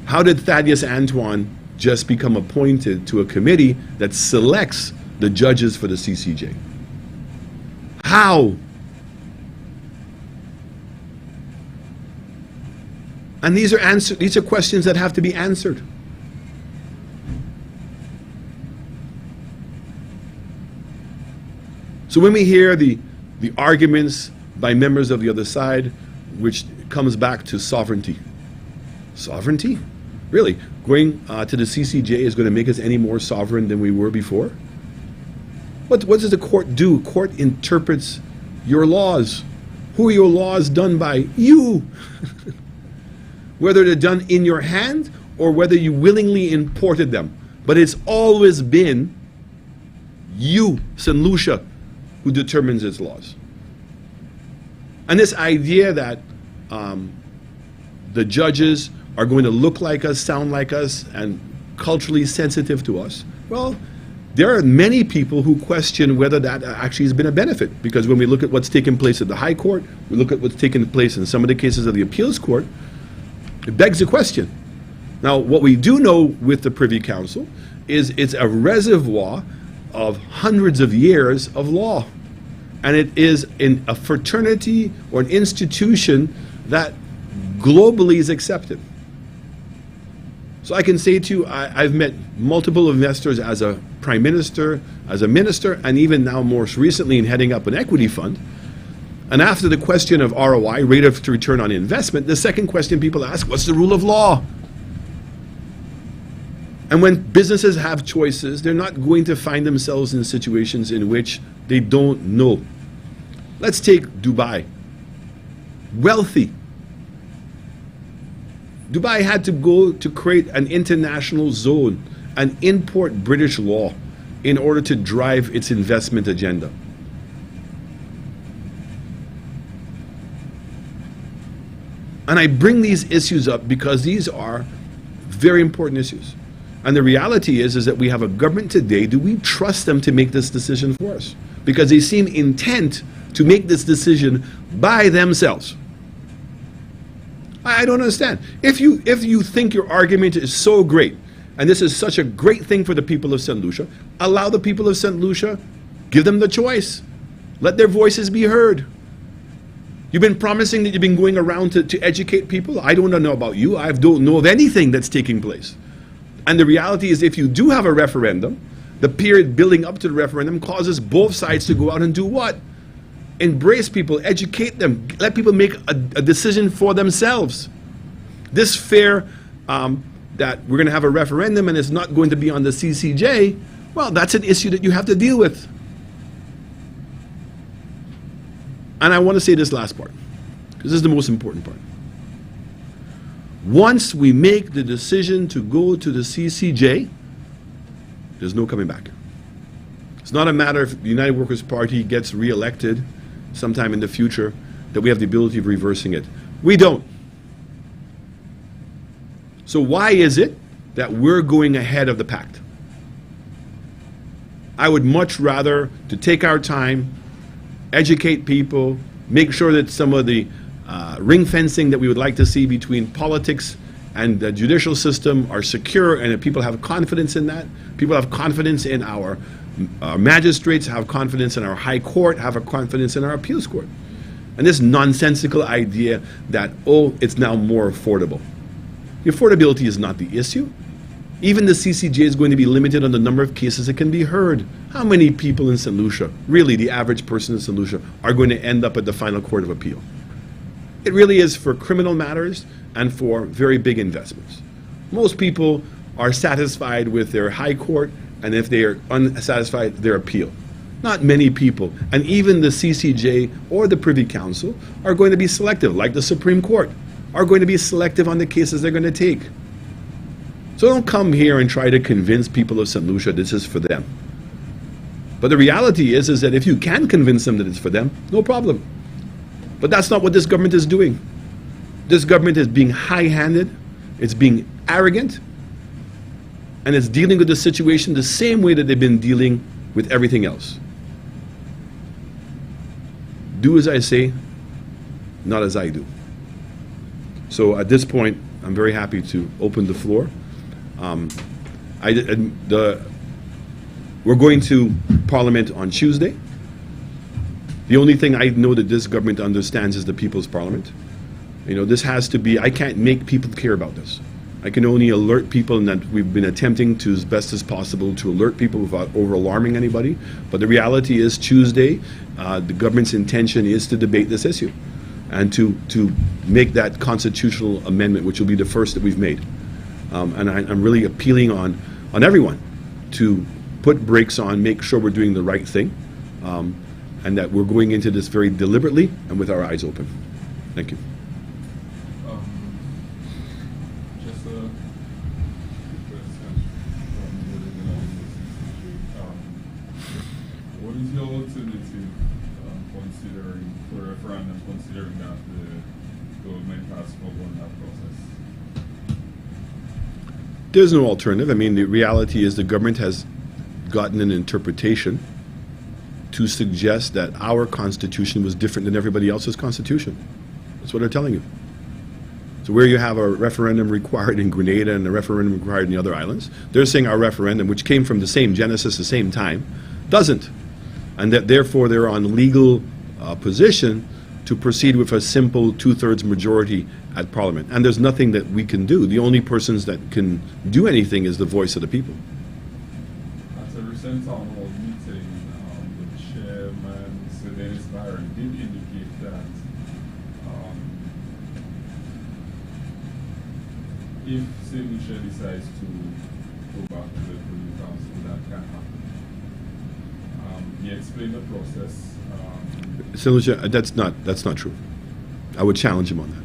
How did Thaddeus Antoine just become appointed to a committee that selects the judges for the CCJ? How? And these are questions that have to be answered. So when we hear the arguments by members of the other side, which comes back to sovereignty. Sovereignty? Really? Going to the CCJ is going to make us any more sovereign than we were before? What does the court do? Court interprets your laws. Who are your laws done by? You! Whether they're done in your hand or whether you willingly imported them. But it's always been you, St. Lucia, who determines its laws. And this idea that the judges are going to look like us, sound like us, and culturally sensitive to us, well, there are many people who question whether that actually has been a benefit. Because when we look at what's taken place at the High Court, we look at what's taken place in some of the cases of the Appeals Court, it begs the question. Now, what we do know with the Privy Council is it's a reservoir of hundreds of years of law. And it is in a fraternity or an institution that globally is accepted. So I can say to you, I've met multiple investors as a prime minister, as a minister, and even now most recently in heading up an equity fund. And after the question of ROI, rate of return on investment, the second question people ask, what's the rule of law? And when businesses have choices, they're not going to find themselves in situations in which they don't know. Let's take Dubai. Wealthy. Dubai had to go to create an international zone and import British law in order to drive its investment agenda. And I bring these issues up because these are very important issues. And the reality is that we have a government today, do we trust them to make this decision for us? Because they seem intent to make this decision by themselves. I don't understand. If you think your argument is so great, and this is such a great thing for the people of St. Lucia, allow the people of St. Lucia, give them the choice. Let their voices be heard. You've been promising that you've been going around to educate people. I don't know about you. I don't know of anything that's taking place. And the reality is if you do have a referendum, the period building up to the referendum causes both sides to go out and do what? Embrace people, educate them, let people make a decision for themselves. This fair that we're going to have a referendum and it's not going to be on the CCJ, well, that's an issue that you have to deal with. And I want to say this last part, because this is the most important part. Once we make the decision to go to the CCJ, there's no coming back. It's not a matter if the United Workers' Party gets re-elected sometime in the future that we have the ability of reversing it. We don't. So why is it that we're going ahead of the pact? I would much rather to take our time, educate people, make sure that some of the ring fencing that we would like to see between politics and the judicial system are secure, and that people have confidence in that. People have confidence in our magistrates, have confidence in our high court, have a confidence in our appeals court. And this nonsensical idea that, oh, it's now more affordable. The affordability is not the issue. Even the CCJ is going to be limited on the number of cases that can be heard. How many people in St. Lucia, really the average person in St. Lucia, are going to end up at the final court of appeal? It really is for criminal matters and for very big investments. Most people are satisfied with their high court, and if they are unsatisfied, their appeal. Not many people, and even the CCJ or the Privy Council are going to be selective, like the Supreme Court, are going to be selective on the cases they're going to take. So don't come here and try to convince people of St. Lucia this is for them. But the reality is that if you can convince them that it's for them, no problem. But that's not what this government is doing. This government is being high-handed, it's being arrogant, and it's dealing with the situation the same way that they've been dealing with everything else. Do as I say, not as I do. So at this point, I'm very happy to open the floor. We're going to Parliament on Tuesday. The only thing I know that this government understands is the People's Parliament. You know, this has to be, I can't make people care about this. I can only alert people, and that we've been attempting to, as best as possible, to alert people without over-alarming anybody. But the reality is Tuesday, the government's intention is to debate this issue and to make that constitutional amendment, which will be the first that we've made. And I'm really appealing on everyone to put brakes on, make sure we're doing the right thing, and that we're going into this very deliberately and with our eyes open. Thank you. Just a question from what is your alternative considering for referendum, considering that the government has forgone that process? There's no alternative. I mean, the reality is the government has gotten an interpretation to suggest that our constitution was different than everybody else's constitution. That's what they're telling you. So where you have a referendum required in Grenada and a referendum required in the other islands, they're saying our referendum, which came from the same genesis, the same time, doesn't. And that therefore they're on legal position to proceed with a simple two-thirds majority at Parliament. And there's nothing that we can do. The only persons that can do anything is the voice of the people. At a recent town hall meeting, the chairman, Sir Dennis Barron, did indicate that if St. Lucia decides to go back to the Privy Council, that can happen. He explained the process. St. Lucia, that's not true. I would challenge him on that.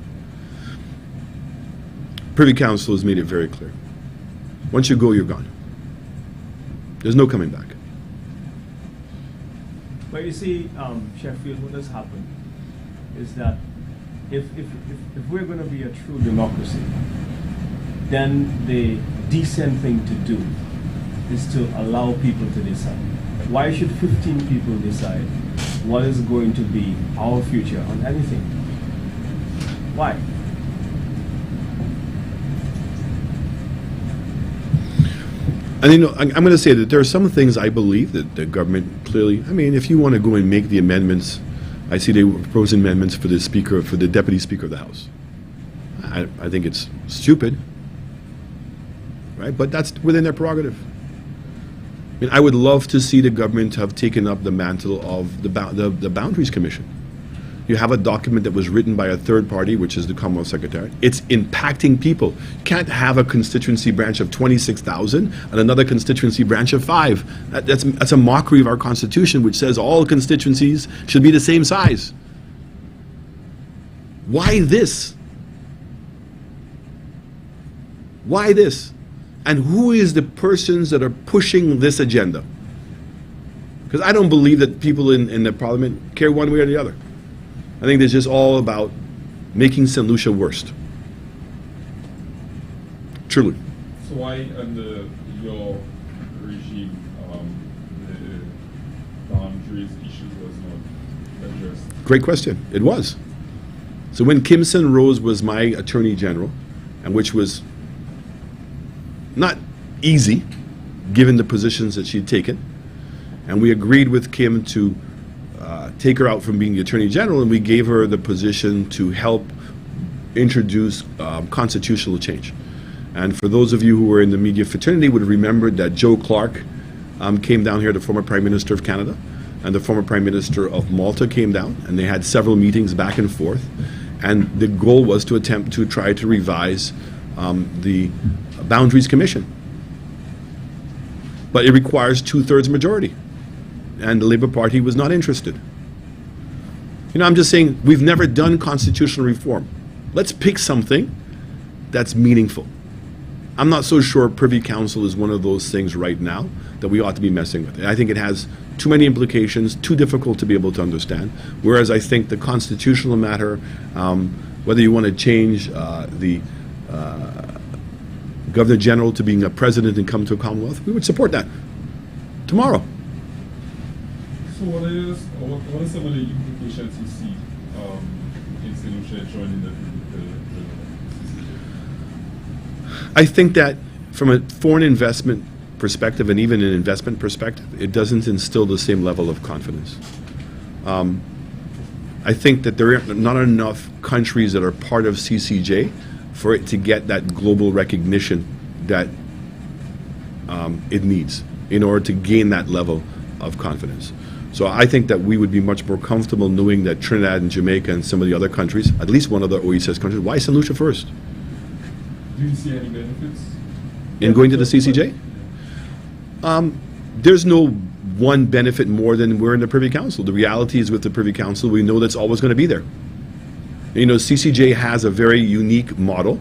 Privy Council has made it very clear. Once you go, you're gone. There's no coming back. But you see, Sheffield, what has happened is that if we're going to be a true democracy, then the decent thing to do is to allow people to decide. Why should 15 people decide what is going to be our future on anything? Why? And you know, I'm going to say that there are some things I believe that the government clearly, I mean, if you want to go and make the amendments, I see they were proposing amendments for the Speaker, for the Deputy Speaker of the House. I think it's stupid, right? But that's within their prerogative. I mean, I would love to see the government have taken up the mantle of the Boundaries Commission. You have a document that was written by a third party, which is the Commonwealth Secretariat. It's impacting people. You can't have a constituency branch of 26,000 and another constituency branch of 5. That's a mockery of our Constitution, which says all constituencies should be the same size. Why this? Why this? And who is the persons that are pushing this agenda? Because I don't believe that people in the parliament care one way or the other. I think it's just all about making St. Lucia worse. Truly. So why under your regime the boundaries issue was not addressed? Great question. It was. So when Kimson Rose was my Attorney General, and which was not easy, given the positions that she'd taken, and we agreed with Kim to take her out from being the Attorney General, and we gave her the position to help introduce constitutional change. And for those of you who were in the media fraternity would have remembered that Joe Clark came down here, the former Prime Minister of Canada, and the former Prime Minister of Malta came down, and they had several meetings back and forth. And the goal was to attempt to try to revise the Boundaries Commission. But it requires 2/3 majority. And the Labour Party was not interested. You know, I'm just saying, we've never done constitutional reform. Let's pick something that's meaningful. I'm not so sure Privy Council is one of those things right now that we ought to be messing with. I think it has too many implications, too difficult to be able to understand. Whereas I think the constitutional matter, whether you want to change the Governor General to being a president and come to a Commonwealth, we would support that tomorrow. So what are some of the implications you see in St. Lucia joining the CCJ? I think that from a foreign investment perspective and even an investment perspective, it doesn't instill the same level of confidence. I think that there are not enough countries that are part of CCJ for it to get that global recognition that it needs in order to gain that level of confidence. So I think that we would be much more comfortable knowing that Trinidad and Jamaica and some of the other countries, at least one other OECS country, why St. Lucia first? Do you see any benefits in going to the CCJ? There's no one benefit more than we're in the Privy Council. The reality is with the Privy Council, we know that's always going to be there. You know, CCJ has a very unique model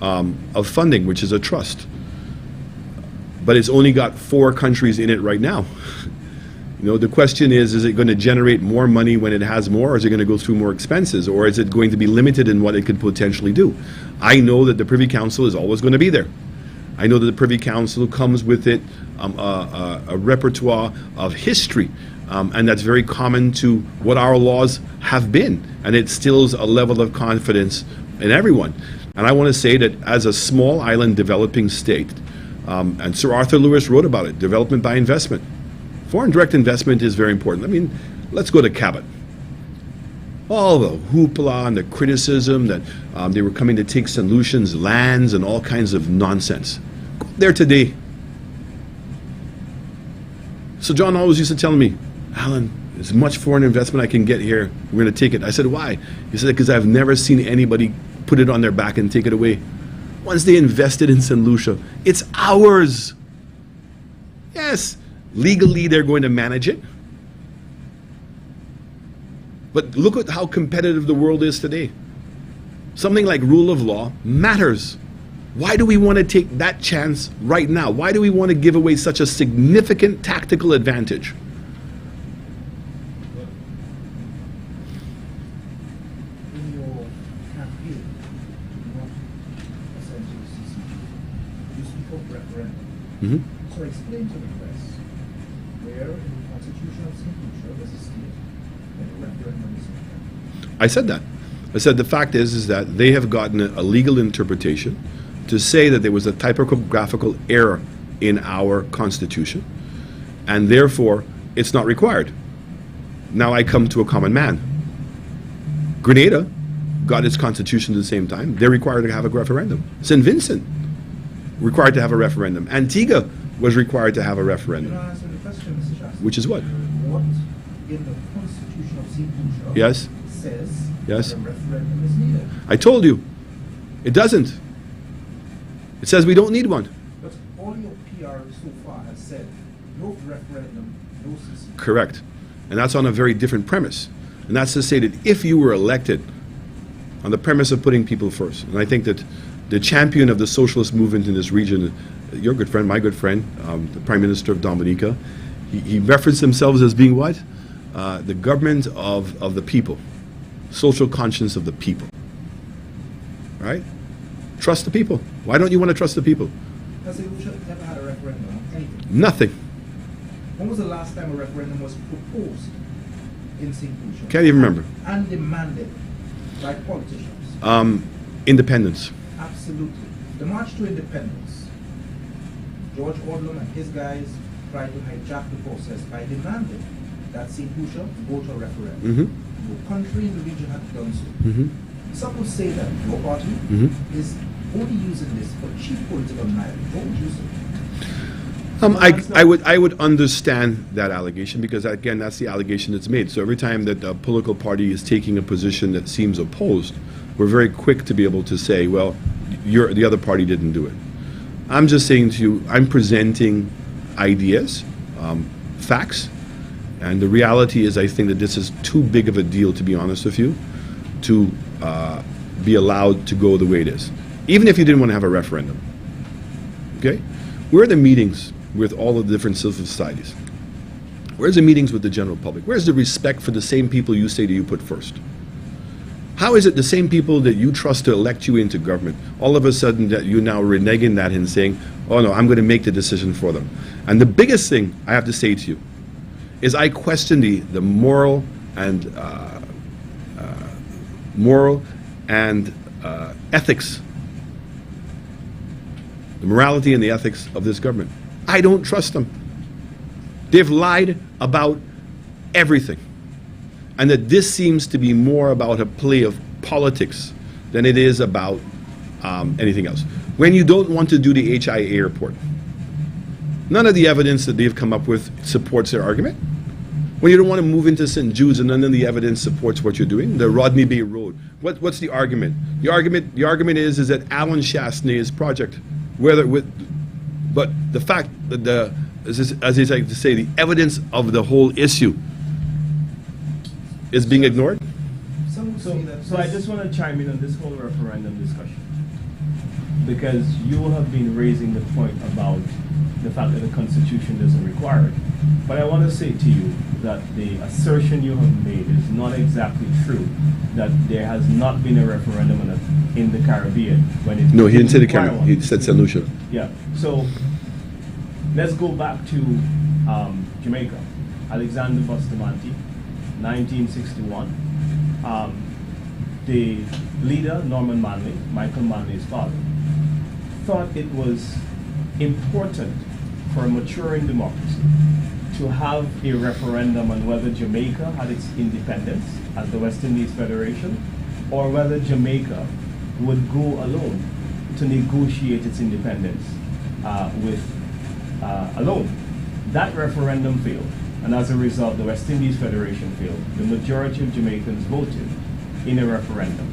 of funding, which is a trust. But it's only got 4 countries in it right now. You know, the question is it going to generate more money when it has more, or is it going to go through more expenses, or is it going to be limited in what it could potentially do? I know that the Privy Council is always going to be there. I know that the Privy Council comes with it a repertoire of history, and that's very common to what our laws have been, and it instills a level of confidence in everyone. And I want to say that as a small island developing state, and Sir Arthur Lewis wrote about it, development by investment. Foreign direct investment is very important. I mean, let's go to Cabot. All the hoopla and the criticism that they were coming to take St. Lucian's lands and all kinds of nonsense. Go there today. So John always used to tell me, Alan, as much foreign investment I can get here, we're going to take it. I said, why? He said, because I've never seen anybody put it on their back and take it away. Once they invested in St. Lucia, it's ours. Yes, legally they're going to manage it. But look at how competitive the world is today. Something like rule of law matters. Why do we want to take that chance right now? Why do we want to give away such a significant tactical advantage? In your campaign, not essentially CCJ, you speak of referendum. Mm-hmm. So explain to the press where in the Constitution of St. Lucia does it state that a referendum is required? I said that. I said the fact is that they have gotten a legal interpretation to say that there was a typographical error in our Constitution, and therefore it's not required. Now I come to a common man. Grenada got its Constitution at the same time. They're required to have a referendum. St. Vincent required to have a referendum. Antigua was required to have a referendum. Can I answer the question, Mr. Shasta? Which is what? What in the Constitution of St. Lucia Yes? says Yes. that a referendum is needed. I told you, it doesn't. It says we don't need one. But all your PR so far has said no referendum, no secession. Correct. And that's on a very different premise. And that's to say that if you were elected on the premise of putting people first, and I think that the champion of the socialist movement in this region, your good friend, my good friend, the Prime Minister of Dominica, he referenced themselves as being what? The government of the people, social conscience of the people. Right? Trust the people. Why don't you want to trust the people? Has St. Lucia ever had a referendum on anything? Nothing. When was the last time a referendum was proposed in St. Lucia? Can't even remember. And demanded by politicians? Independence. Absolutely. The March to Independence, George Odlum and his guys tried to hijack the process by demanding that St. Lucia go to a referendum. Mm-hmm. No country in the region had done so. Mm-hmm. Some would say that your party Mm-hmm. is only using this for cheap political mileage. What would you say? I would understand that allegation because, again, that's the allegation that's made. So every time that a political party is taking a position that seems opposed, we're very quick to be able to say, well, the other party didn't do it. I'm just saying to you, I'm presenting ideas, facts, and the reality is I think that this is too big of a deal, to be honest with you, to be allowed to go the way it is. Even if you didn't want to have a referendum. Okay? Where are the meetings with all of the different civil societies? Where's the meetings with the general public? Where's the respect for the same people you say that you put first? How is it the same people that you trust to elect you into government, all of a sudden that you now reneging that and saying, oh no, I'm going to make the decision for them? And the biggest thing I have to say to you is I question the moral and ethics, the morality and the ethics of this government. I don't trust them. They've lied about everything. And that this seems to be more about a play of politics than it is about anything else. When you don't want to do the HIA airport, none of the evidence that they've come up with supports their argument. When you don't want to move into St. Jude's and none of the evidence supports what you're doing, the Rodney Bay Road, what's the argument? The argument is that Alan Chastney's project, but the fact that as they like to say, the evidence of the whole issue is being ignored? Some would say that So I just want to chime in on this whole referendum discussion, because you have been raising the point about the fact that the Constitution doesn't require it. But I want to say to you that the assertion you have made is not exactly true, that there has not been a referendum in the Caribbean. When it No, he didn't say the require Caribbean. one. He said St. Lucia. Yeah, so let's go back to Jamaica. Alexander Bustamante, 1961. The leader, Norman Manley, Michael Manley's father, thought it was important for a maturing democracy to have a referendum on whether Jamaica had its independence as the West Indies Federation, or whether Jamaica would go alone to negotiate its independence alone. That referendum failed, and as a result, the West Indies Federation failed. The majority of Jamaicans voted in a referendum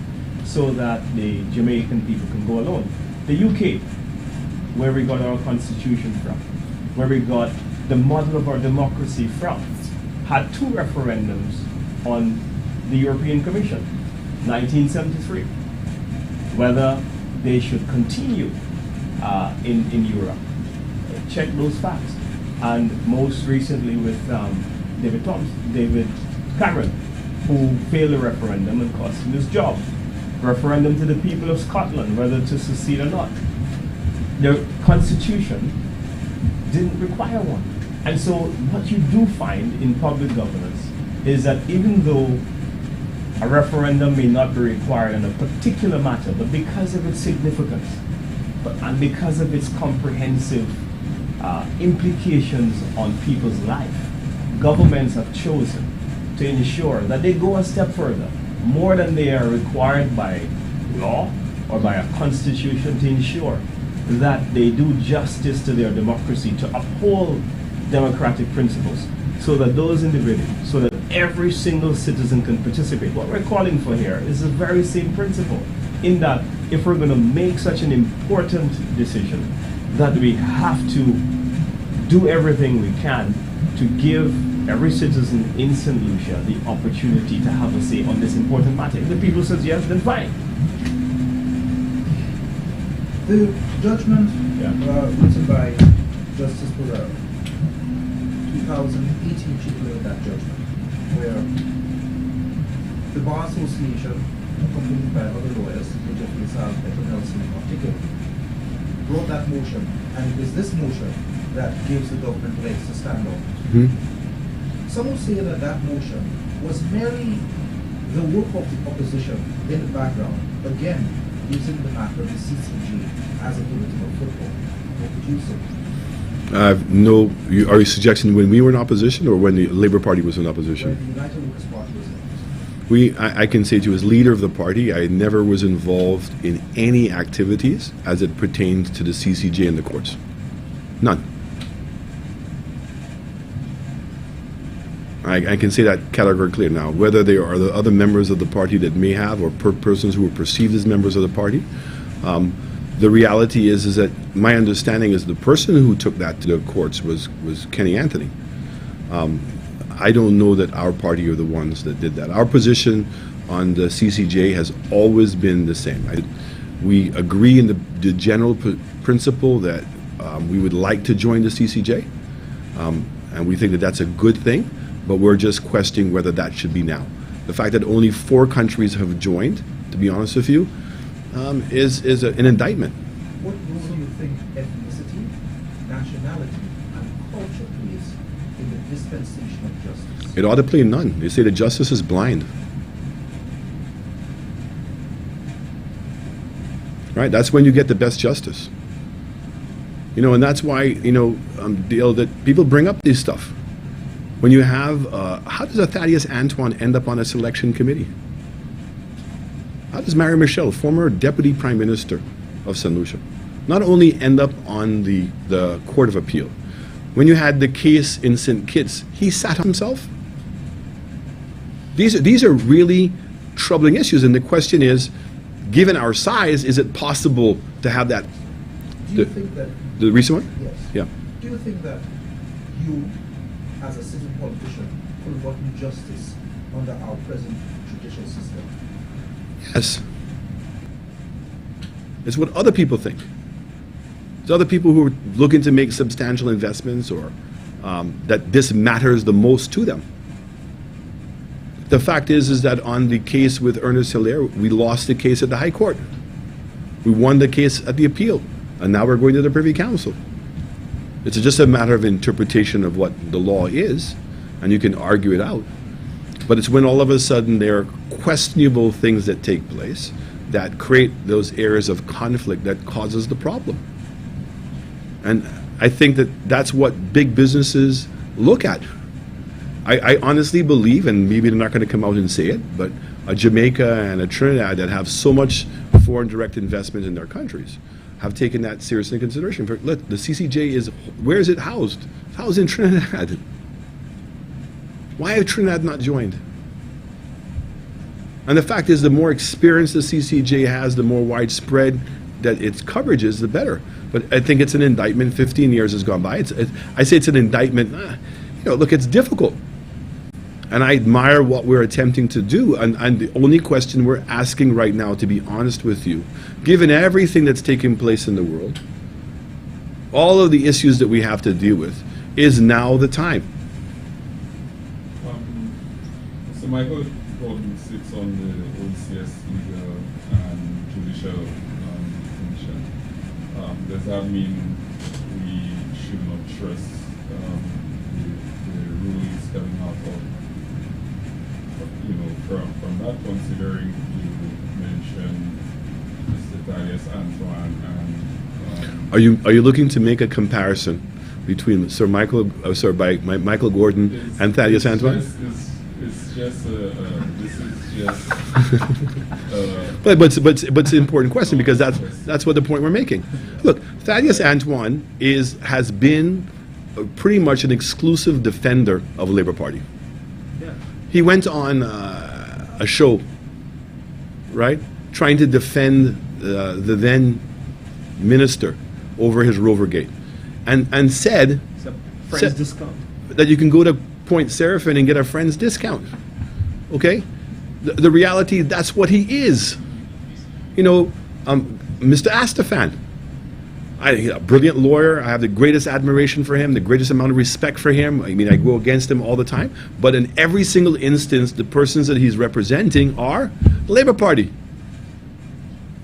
so that the Jamaican people can go alone. The UK, where we got our constitution from, where we got the model of our democracy from, had two referendums on the European Commission, 1973, whether they should continue in Europe. Check those facts. And most recently with David Cameron, who failed a referendum and cost him his job. Referendum to the people of Scotland, whether to secede or not. The Constitution didn't require one. And so what you do find in public governance is that even though a referendum may not be required on a particular matter, but because of its significance, and because of its comprehensive implications on people's life, governments have chosen to ensure that they go a step further, more than they are required by law or by a constitution, to ensure that they do justice to their democracy, to uphold democratic principles, so that those individuals, so that every single citizen can participate. What we're calling for here is the very same principle, in that if we're going to make such an important decision, that we have to do everything we can to give every citizen in St. Lucia the opportunity to have a say on this important matter. If the people says yes, then fine. The judgment Yeah. written by Justice Burrell, 2018 particularly that judgment, where the Bar Association, accompanied by other lawyers, Jeffrey Saab, Edward Nelson in particular, brought that motion, and it is this motion that gives the government legs to stand on. Some will say that that motion was merely the work of the opposition in the background, again, using the matter of the CCG as a political football. What would you say? No, are you suggesting when we were in opposition or when the Labour Party was in opposition? When the United Workers' Party was in opposition. I can say to you, as leader of the party, I never was involved in any activities as it pertains to the CCJ and the courts. None. I can say that categorically now. Whether they are the other members of the party that may have, or persons who were perceived as members of the party, the reality is that my understanding is the person who took that to the courts was Kenny Anthony. I don't know that our party are the ones that did that. Our position on the CCJ has always been the same. We agree in the general principle that we would like to join the CCJ, and we think that that's a good thing, but we're just questioning whether that should be now. The fact that only 4 countries have joined, to be honest with you, is an indictment. What role do you think ethnicity, nationality, and culture plays in the dispensation of justice? It ought to play none. They say that justice is blind. Right? That's when you get the best justice. You know, and that's why, that people bring up this stuff. When you have, how does a Thaddeus Antoine end up on a selection committee? How does Mary Michelle, former Deputy Prime Minister of St. Lucia, not only end up on the Court of Appeal? When you had the case in St. Kitts, he sat himself. These are really troubling issues, and the question is, given our size, is it possible to have that? Do you think that? The recent one? Yes. Yeah. Do you think that you, as a sitting politician, could have gotten justice under our present judicial system? Yes. It's what other people think. It's other people who are looking to make substantial investments, or that this matters the most to them. The fact is that on the case with Ernest Hilaire, we lost the case at the High Court. We won the case at the appeal, and now we're going to the Privy Council. It's just a matter of interpretation of what the law is, and you can argue it out. But it's when all of a sudden there are questionable things that take place that create those areas of conflict that causes the problem. And I think that that's what big businesses look at. I honestly believe, and maybe they're not going to come out and say it, but a Jamaica and a Trinidad that have so much foreign direct investment in their countries have taken that seriously into consideration. Look, the CCJ is, where is it housed? It's housed in Trinidad. Why have Trinidad not joined? And the fact is, the more experience the CCJ has, the more widespread that its coverage is, the better. But I think it's an indictment. 15 years has gone by. I say it's an indictment. Look, it's difficult. And I admire what we're attempting to do. And the only question we're asking right now, to be honest with you, given everything that's taking place in the world, all of the issues that we have to deal with, is now the time. So Michael Gordon sits on the OCS Legal and Judicial Commission. Does that mean we should not trust the rulings coming out of, from that, considering you mentioned Mr. Thaddeus Antoine and... Are you looking to make a comparison between Michael Gordon and Thaddeus Antoine? It's just this is just but it's an important question, because that's what the point we're making. Look, Thaddeus Antoine has been pretty much an exclusive defender of the Labour Party. Yeah. He went on a show, right, trying to defend the then minister over his Rovergate, and said It's a friend's Sa- discount. that you can go to Point Seraphin and get a friend's discount. Okay? The reality, that's what he is. You know, Mr. Astafan, he's a brilliant lawyer. I have the greatest admiration for him, the greatest amount of respect for him. I mean, I go against him all the time. But in every single instance, the persons that he's representing are the Labour Party.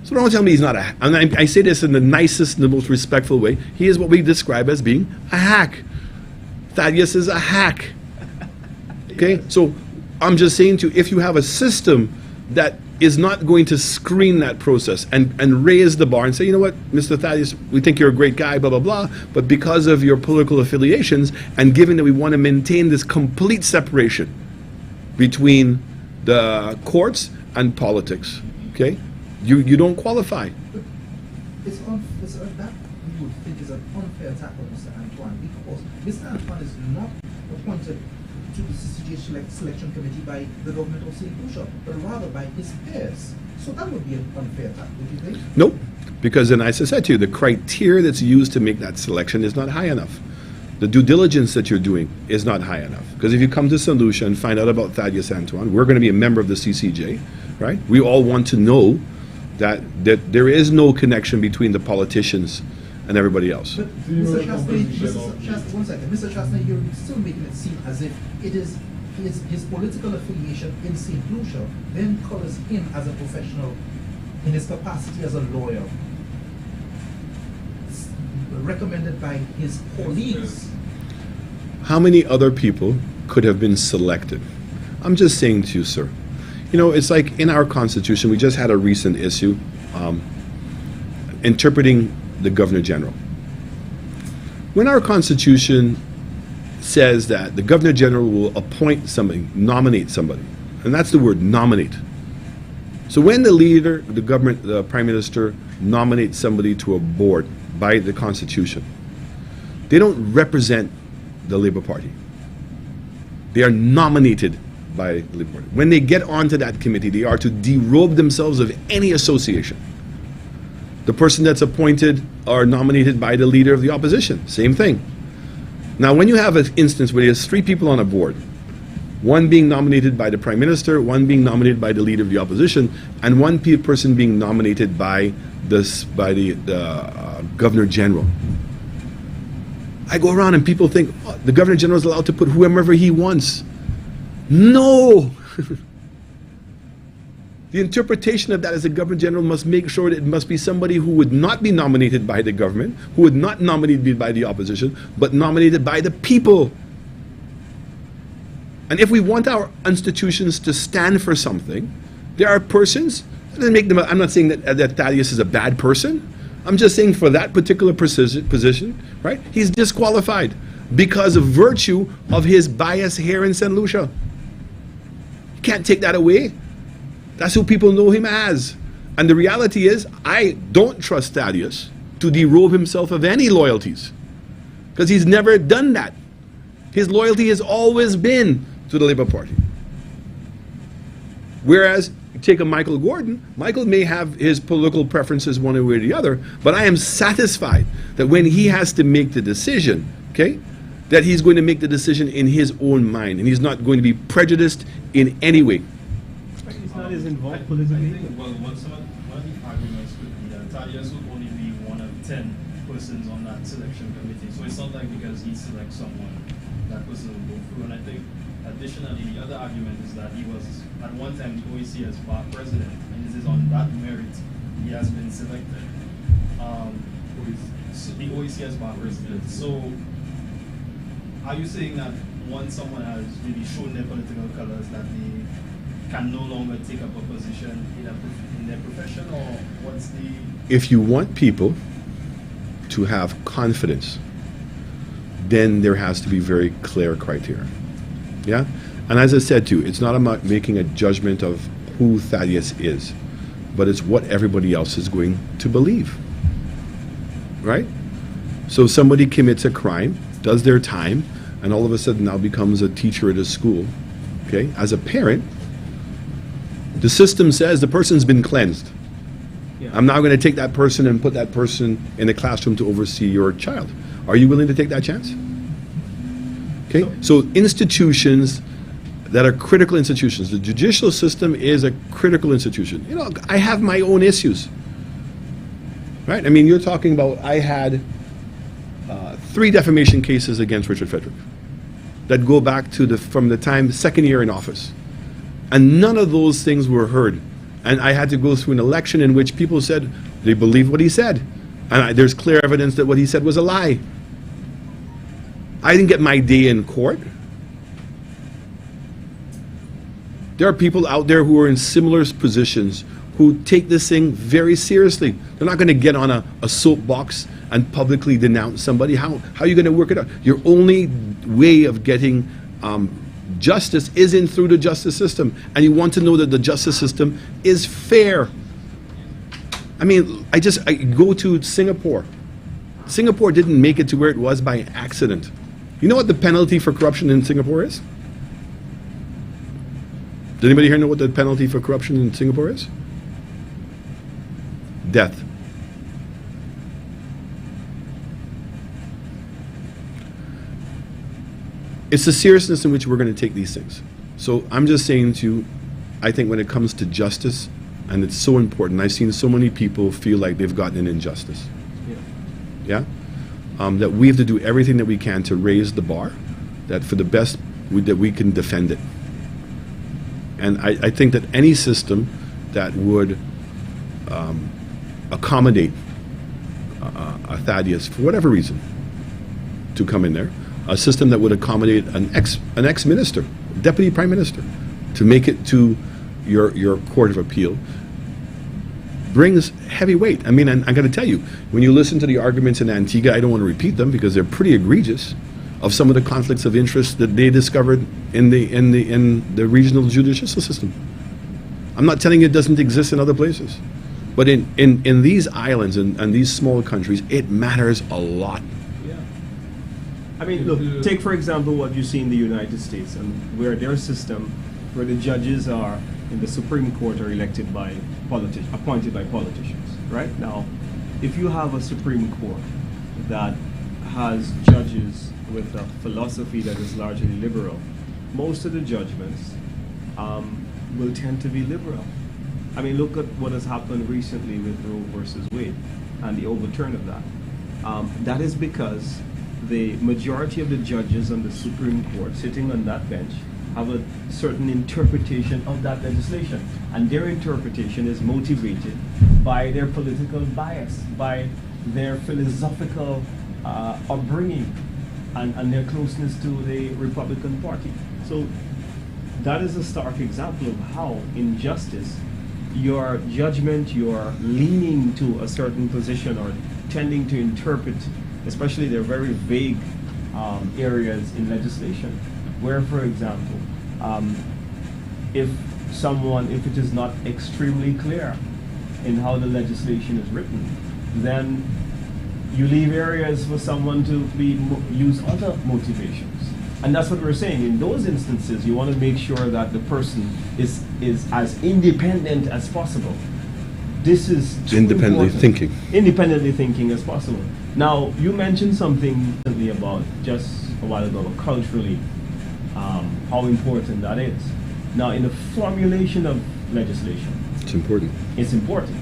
So don't tell me he's not a, and I say this in the nicest and the most respectful way, he is what we describe as being a hack. Thaddeus is a hack. Okay? So I'm just saying to you, if you have a system that is not going to screen that process and raise the bar and say, you know what, Mr. Thaddeus, we think you're a great guy, blah, blah, blah, but because of your political affiliations, and given that we want to maintain this complete separation between the courts and politics, okay, you don't qualify. That we would think is an unfair attack on Mr. Antoine, because Mr. Antoine is not appointed to the CCJ selection committee by the government of St. Lucia, but rather by his peers. So that would be an unfair attack, would you think? Nope, because then, as I said to you, the criteria that's used to make that selection is not high enough. The due diligence that you're doing is not high enough. Because if you come to St. Lucia and find out about Thaddeus Antoine, we're going to be a member of the CCJ, right? We all want to know that there is no connection between the politicians and everybody else. But Mr. Chastain, one second. Mr. Chastain, you're still making it seem as if it is his political affiliation in St. Lucia then colors him as a professional in his capacity as a lawyer, recommended by his colleagues. How many other people could have been selected? I'm just saying to you, sir. You know, it's like in our Constitution, we just had a recent issue interpreting the Governor General. When our Constitution says that the Governor General will appoint somebody, nominate somebody, and that's the word, nominate. So when the leader, the government, the Prime Minister nominates somebody to a board by the Constitution, they don't represent the Labour Party. They are nominated by the Labour Party. When they get onto that committee, they are to derobe themselves of any association. The person that's appointed or nominated by the leader of the opposition, same thing. Now, when you have an instance where there's 3 people on a board, one being nominated by the Prime Minister, one being nominated by the leader of the opposition, and one person being nominated by the Governor General. I go around and people think, oh, the Governor General is allowed to put whomever he wants. No! The interpretation of that is the Governor General must make sure that it must be somebody who would not be nominated by the government, who would not nominated by the opposition, but nominated by the people. And if we want our institutions to stand for something, there are persons that make them. I'm not saying that Thaddeus is a bad person. I'm just saying for that particular position, right? He's disqualified because of virtue of his bias here in St. Lucia. You can't take that away. That's who people know him as. And the reality is, I don't trust Thaddeus to derobe himself of any loyalties, because he's never done that. His loyalty has always been to the Labour Party. Whereas, you take a Michael Gordon, Michael may have his political preferences one way or the other, but I am satisfied that when he has to make the decision, okay, that he's going to make the decision in his own mind, and he's not going to be prejudiced in any way. He's not as involved politically. Well, one of the arguments could be that Thaddeus would only be one of 10 persons on that selection committee. So it's not like because he selects someone, that person will go through. And I think additionally, the other argument is that he was at one time the OECS bar president, and this is on that merit he has been selected. So the OECS bar president. So are you saying that once someone has really shown their political colors that they can no longer take up a position in their profession, or what's the... If you want people to have confidence, then there has to be very clear criteria. Yeah? And as I said to you, it's not about making a judgment of who Thaddeus is, but it's what everybody else is going to believe. Right? So somebody commits a crime, does their time, and all of a sudden now becomes a teacher at a school, okay, as a parent, the system says the person's been cleansed. Yeah. I'm now going to take that person and put that person in the classroom to oversee your child. Are you willing to take that chance? Okay, so institutions that are critical institutions. The judicial system is a critical institution. You know, I have my own issues. Right? I mean, you're talking about, I had 3 defamation cases against Richard Fedrick that go back to from the time, second year in office. And none of those things were heard. And I had to go through an election in which people said they believed what he said. And there's clear evidence that what he said was a lie. I didn't get my day in court. There are people out there who are in similar positions who take this thing very seriously. They're not going to get on a soapbox and publicly denounce somebody. How are you going to work it out? Your only way of getting justice is in through the justice system. And you want to know that the justice system is fair. I mean, I go to Singapore. Singapore didn't make it to where it was by accident. You know what the penalty for corruption in Singapore is? Does anybody here know what the penalty for corruption in Singapore is? Death. It's the seriousness in which we're going to take these things. So I'm just saying to you, I think when it comes to justice, and it's so important, I've seen so many people feel like they've gotten an injustice. Yeah? That we have to do everything that we can to raise the bar, that for the best, that we can defend it. And I think that any system that would accommodate a Thaddeus, for whatever reason, to come in there, a system that would accommodate an ex-minister, deputy prime minister, to make it to your court of appeal, brings heavy weight. I mean, I'm going to tell you, when you listen to the arguments in Antigua, I don't want to repeat them because they're pretty egregious, of some of the conflicts of interest that they discovered in the regional judicial system. I'm not telling you it doesn't exist in other places, but in these islands and these small countries, it matters a lot. Yeah. I mean, look, take for example what you see in the United States, and where their system, where the judges are in the Supreme Court are elected by appointed by politicians, right? Now, if you have a Supreme Court that has judges with a philosophy that is largely liberal, most of the judgments will tend to be liberal. I mean, look at what has happened recently with Roe versus Wade and the overturn of that. That is because the majority of the judges on the Supreme Court sitting on that bench have a certain interpretation of that legislation, and their interpretation is motivated by their political bias, by their philosophical upbringing, and their closeness to the Republican Party. So that is a stark example of how in justice, your judgment, your leaning to a certain position or tending to interpret, especially their very vague areas in legislation, where, for example, if it is not extremely clear in how the legislation is written, then you leave areas for someone to use other motivations. And that's what we're saying. In those instances, you want to make sure that the person is as independent as possible. This is Independently thinking. Independently thinking as possible. Now, you mentioned something recently about, just a while ago, about culturally, how important that is. Now, in the formulation of legislation, It's important. it's important.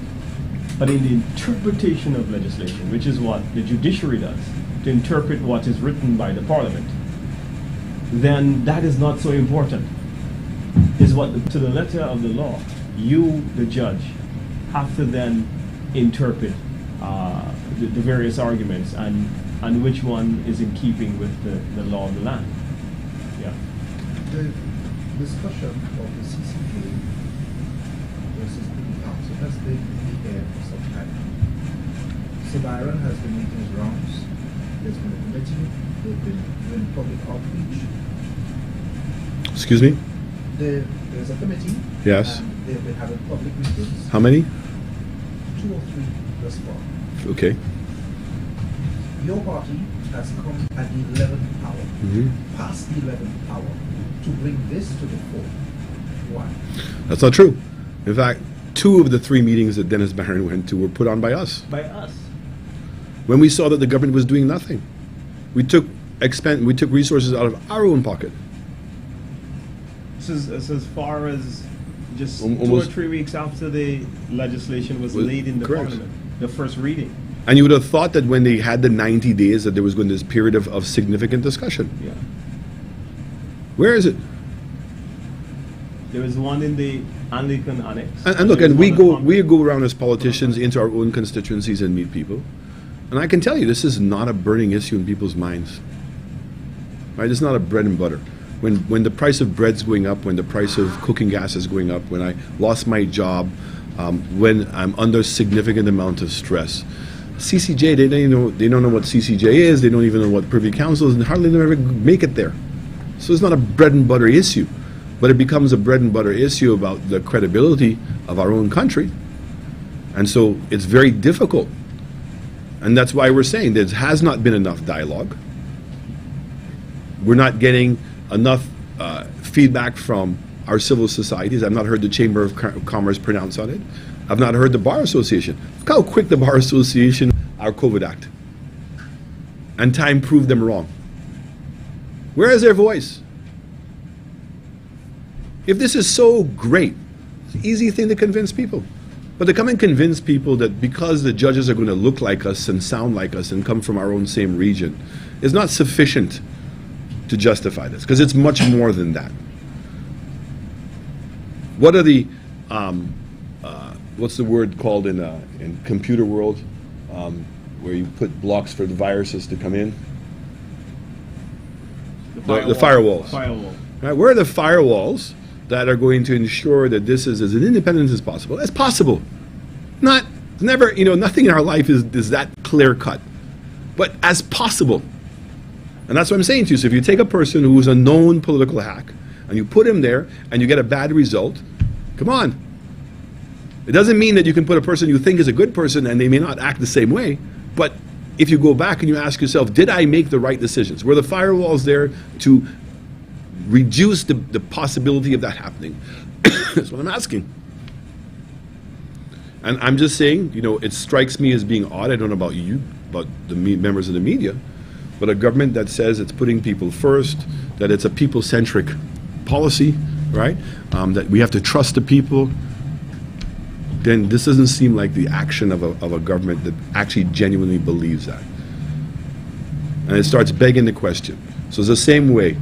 But in the interpretation of legislation, which is what the judiciary does, to interpret what is written by the parliament, then that is not so important. Is what, to the letter of the law, you, the judge, have to then interpret the various arguments and which one is in keeping with the law of the land. Yeah. The discussion of the CCJ versus the council has been in the air for some time. So Byron has been making his rounds. There's been a committee. They've been doing public outreach. Excuse me? There's a committee. Yes. And they've been having public meetings. How many? 2 or 3 thus far. Okay. Your party has come at the 11th hour, Mhm. past the 11th hour, to bring this to the fore. Why? That's not true. In fact, 2 of the 3 meetings that Dennis Barron went to were put on by us. By us. When we saw that the government was doing nothing, we took resources out of our own pocket. This is as far as just 2 or Almost- 3 weeks after the legislation was Was- laid in the correct. parliament, the first reading. And you would have thought that when they had the 90 days that there was going to be this period of significant discussion. Yeah. Where is it? There was one in the Anglican Annex. And look, There was and we one go on- we go around as politicians into our own constituencies and meet people. And I can tell you, this is not a burning issue in people's minds. Right? It's not a bread and butter. When the price of bread's going up, when the price of cooking gas is going up, when I lost my job, when I'm under significant amount of stress, CCJ, they don't know what CCJ is, they don't even know what Privy Council is, and hardly ever make it there. So it's not a bread and butter issue, but it becomes a bread and butter issue about the credibility of our own country. And so it's very difficult. And that's why we're saying there has not been enough dialogue. We're not getting enough feedback from our civil societies. I've not heard the Chamber of Commerce pronounce on it. I've not heard the Bar Association. Look how quick the Bar Association, our COVID Act. And time proved them wrong. Where is their voice? If this is so great, it's an easy thing to convince people. But to come and convince people that because the judges are going to look like us and sound like us and come from our own same region is not sufficient to justify this, because it's much more than that. What are the, what's the word called in computer world, where you put blocks for the viruses to come in? The firewalls. Firewall. Right? Where are the firewalls that are going to ensure that this is as independent as possible? As possible. Never, nothing in our life is that clear cut. But as possible. And that's what I'm saying to you. So if you take a person who's a known political hack and you put him there and you get a bad result, come on. It doesn't mean that you can put a person you think is a good person and they may not act the same way. But if you go back and you ask yourself, did I make the right decisions? Were the firewalls there to reduce the possibility of that happening? That's what I'm asking. And I'm just saying, it strikes me as being odd. I don't know about you, about the members of the media, but a government that says it's putting people first, that it's a people-centric policy, right? That we have to trust the people, then this doesn't seem like the action of a government that actually genuinely believes that. And it starts begging the question. So it's the same way.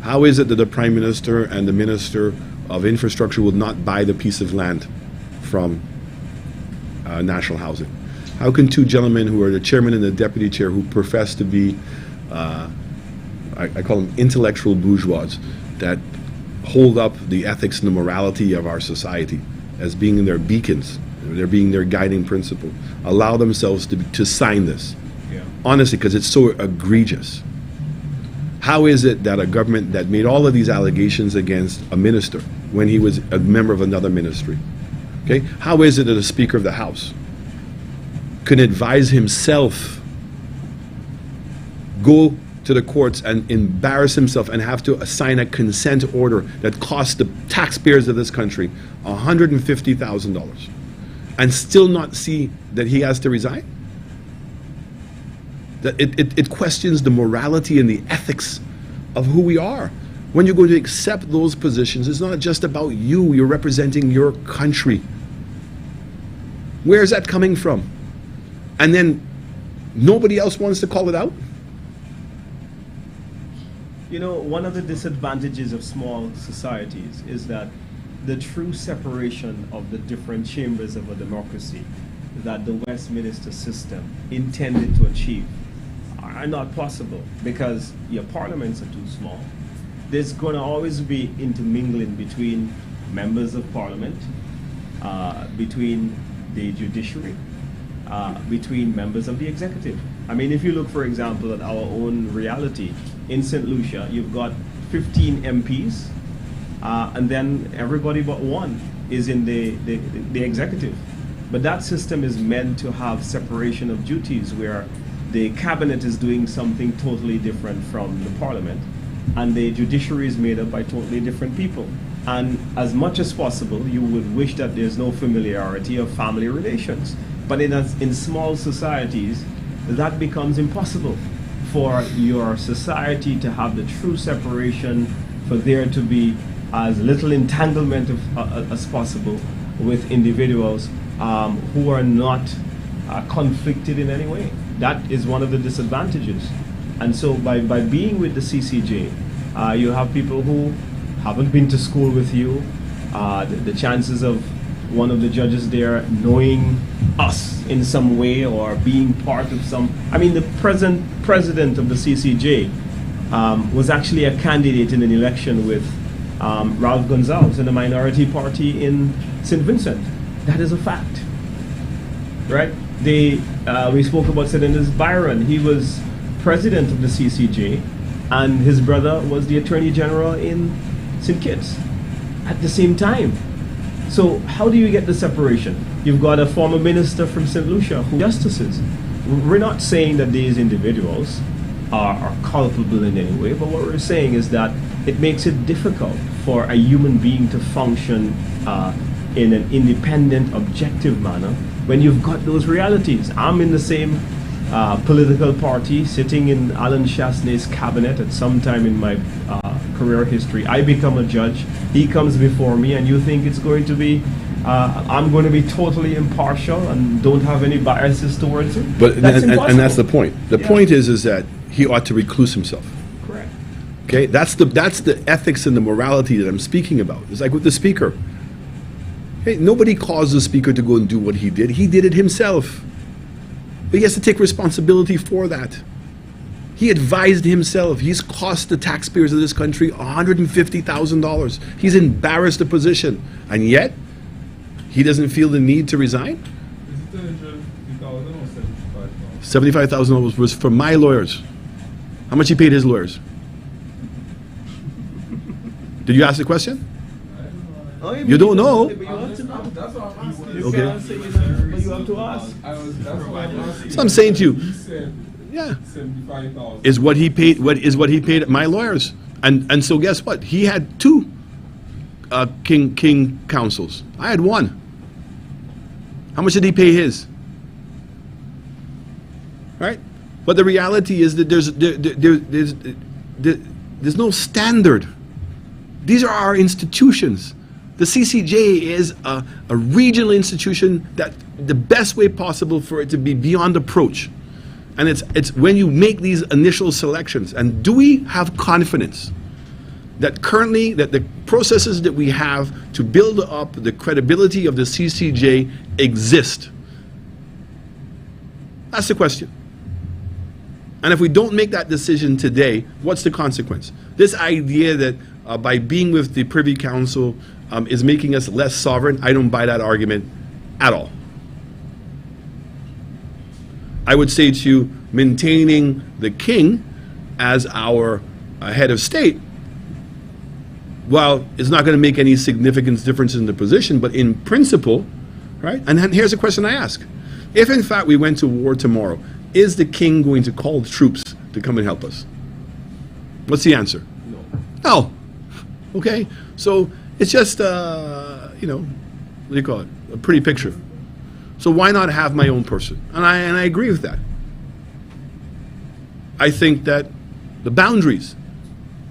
How is it that the Prime Minister and the Minister of Infrastructure will not buy the piece of land from National Housing? How can 2 gentlemen who are the chairman and the deputy chair, who profess to be, I call them intellectual bourgeois, that hold up the ethics and the morality of our society as being their beacons, they're being their guiding principle, allow themselves to sign this? Yeah. Honestly, because it's so egregious. How is it that a government that made all of these allegations against a minister when he was a member of another ministry, okay? How is it that a Speaker of the House can advise himself, go to the courts and embarrass himself and have to sign a consent order that costs the taxpayers of this country $150,000 and still not see that he has to resign? That it questions the morality and the ethics of who we are. When you're going to accept those positions, it's not just about you. You're representing your country. Where is that coming from? And then nobody else wants to call it out? One of the disadvantages of small societies is that the true separation of the different chambers of a democracy that the Westminster system intended to achieve are not possible because your parliaments are too small. There's going to always be intermingling between members of parliament, between the judiciary, between members of the executive. I mean, if you look, for example, at our own reality, in St. Lucia, you've got 15 MPs, and then everybody but one is in the executive. But that system is meant to have separation of duties where the cabinet is doing something totally different from the parliament, and the judiciary is made up by totally different people. And as much as possible, you would wish that there's no familiarity of family relations. But in small societies, that becomes impossible for your society to have the true separation, for there to be as little entanglement as possible with individuals who are not conflicted in any way. That is one of the disadvantages. And so by being with the CCJ, you have people who haven't been to school with you. The chances of one of the judges there knowing us in some way or being part of some... I mean, the present president of the CCJ was actually a candidate in an election with Ralph Gonzalez in the minority party in St. Vincent. That is a fact, right? We spoke about Senators Byron. He was president of the CCJ, and his brother was the Attorney General in St. Kitts at the same time. So how do you get the separation? You've got a former minister from St. Lucia who justices. We're not saying that these individuals are culpable in any way, but what we're saying is that it makes it difficult for a human being to function in an independent, objective manner when you've got those realities. I'm in the same political party, sitting in Alan Chasney's cabinet at some time in my career history. I become a judge, he comes before me, and you think it's going to be, I'm going to be totally impartial and don't have any biases towards it? But That's and impossible. that's the point. The point is that he ought to recluse himself. Correct. Okay, that's the ethics and the morality that I'm speaking about. It's like with the speaker. Hey, nobody caused the speaker to go and do what he did. He did it himself. But he has to take responsibility for that. He advised himself. He's cost the taxpayers of this country $150,000. He's embarrassed the position. And yet, he doesn't feel the need to resign? Is it 50,000 or 75,000? $75,000 was for my lawyers. How much he paid his lawyers? Did you ask the question? You don't know. But you have to know. That's what I'm asking. You Okay. can't say you know, but you have to ask. That's what I'm asking. So I'm saying to you, He said yeah, 75,000. is what he paid. What he paid my lawyers? And so guess what? He had two king counsels. I had one. How much did he pay his? Right? But the reality is that there's no standard. These are our institutions. The CCJ is a regional institution that the best way possible for it to be beyond approach. And it's when you make these initial selections, and do we have confidence that currently that the processes that we have to build up the credibility of the CCJ exist? That's the question. And if we don't make that decision today, what's the consequence? This idea that by being with the Privy Council is making us less sovereign, I don't buy that argument at all. I would say to you, maintaining the king as our head of state, well, it's not going to make any significant difference in the position, but in principle, right? And then here's a question I ask. If in fact we went to war tomorrow, is the king going to call the troops to come and help us? What's the answer? No. Okay? So it's just, you know, what do you call it? A pretty picture. So why not have my own person? And I agree with that. I think that the boundaries,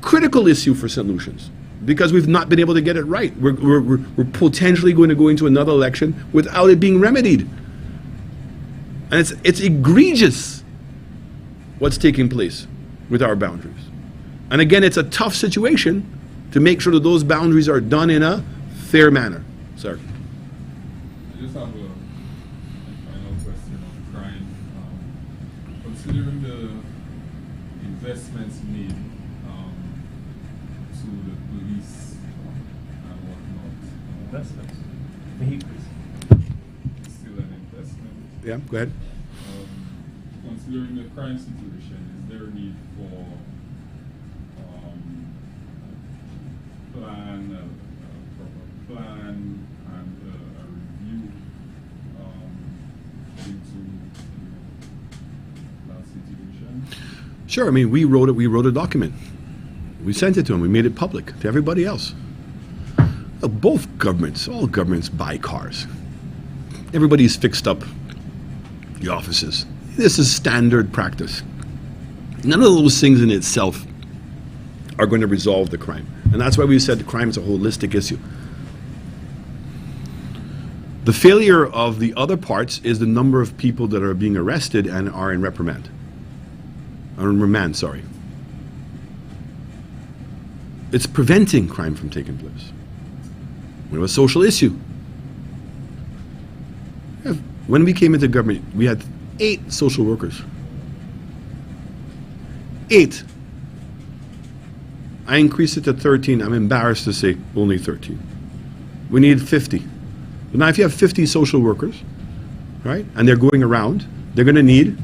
critical issue for St. Lucians, because we've not been able to get it right. We're potentially going to go into another election without it being remedied. And it's egregious what's taking place with our boundaries. And again, it's a tough situation to make sure that those boundaries are done in a fair manner. Sir. I just have a final question on crime. Considering the investments made to the police and whatnot, Investments. Vehicles. it's still an investment. Yeah, go ahead. Considering the crime situation, is there a need for proper plan and a review into that situation? Sure. I mean, we wrote a document. We sent it to them. We made it public to everybody else. Both governments, all governments buy cars. Everybody's fixed up the offices. This is standard practice. None of those things in itself are going to resolve the crime. And that's why we said the crime is a holistic issue. The failure of the other parts is the number of people that are being arrested and are in reprimand. Or in remand, sorry. It's preventing crime from taking place. We have a social issue. When we came into government, we had 8 social workers. 8. I increased it to 13. I'm embarrassed to say only 13. We need 50. But now if you have 50 social workers, right, and they're going around, they're going to need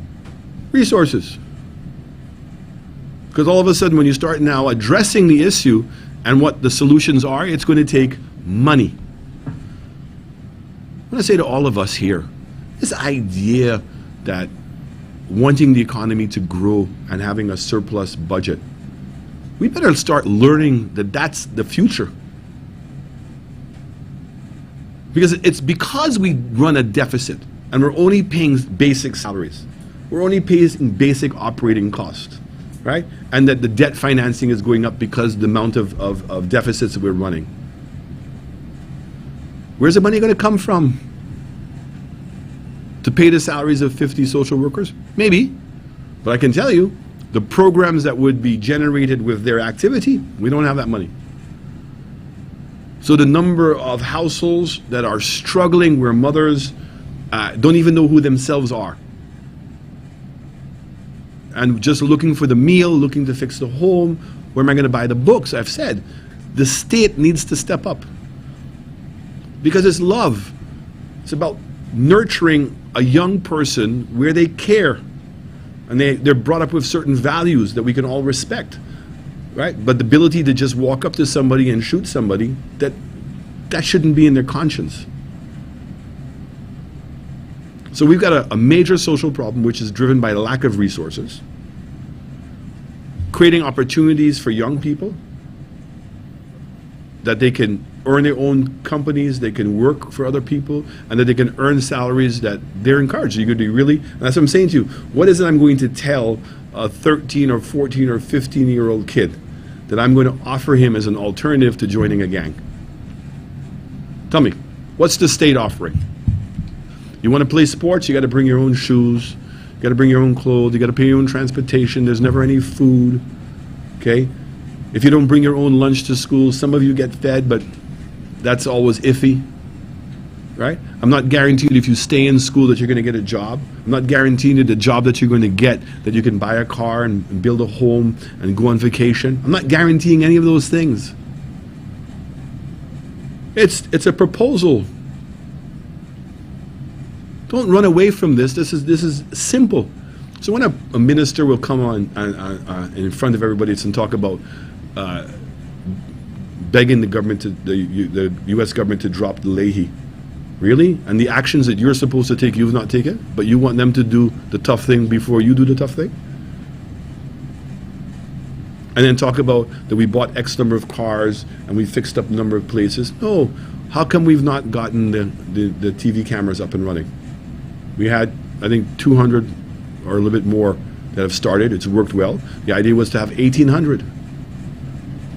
resources. Because all of a sudden when you start now addressing the issue and what the solutions are, it's going to take money. I want to say to all of us here, this idea that wanting the economy to grow and having a surplus budget, we better start learning that that's the future. Because it's because we run a deficit and we're only paying basic salaries. We're only paying basic operating costs, right? And that the debt financing is going up because the amount of deficits that we're running. Where's the money going to come from? To pay the salaries of 50 social workers? Maybe. But I can tell you, the programs that would be generated with their activity, we don't have that money. So the number of households that are struggling where mothers don't even know who themselves are. And just looking for the meal, looking to fix the home, where am I going to buy the books? I've said, the state needs to step up. Because it's love. It's about nurturing a young person where they care. And they're brought up with certain values that we can all respect. Right? But the ability to just walk up to somebody and shoot somebody, that shouldn't be in their conscience. So we've got a major social problem which is driven by the lack of resources. Creating opportunities for young people that they can earn their own companies, they can work for other people, and that they can earn salaries that they're encouraged. You're going to be really, and that's what I'm saying to you, what is it I'm going to tell a 13 or 14 or 15-year-old kid that I'm going to offer him as an alternative to joining a gang? Tell me, what's the state offering? You want to play sports, you got to bring your own shoes, you got to bring your own clothes, you got to pay your own transportation, there's never any food, okay? If you don't bring your own lunch to school, some of you get fed, but that's always iffy, right? I'm not guaranteed if you stay in school that you're going to get a job. I'm not guaranteed that the job that you're going to get, that you can buy a car and build a home and go on vacation. I'm not guaranteeing any of those things. It's a proposal. Don't run away from this. This is simple. So when a minister will come on in front of everybody and talk about begging the government to the U.S. government to drop the Leahy, really? And the actions that you're supposed to take, you've not taken, but you want them to do the tough thing before you do the tough thing? And then talk about that we bought X number of cars and we fixed up a number of places. No, how come we've not gotten the TV cameras up and running? We had, I think, 200 or a little bit more that have started. It's worked well. The idea was to have 1,800.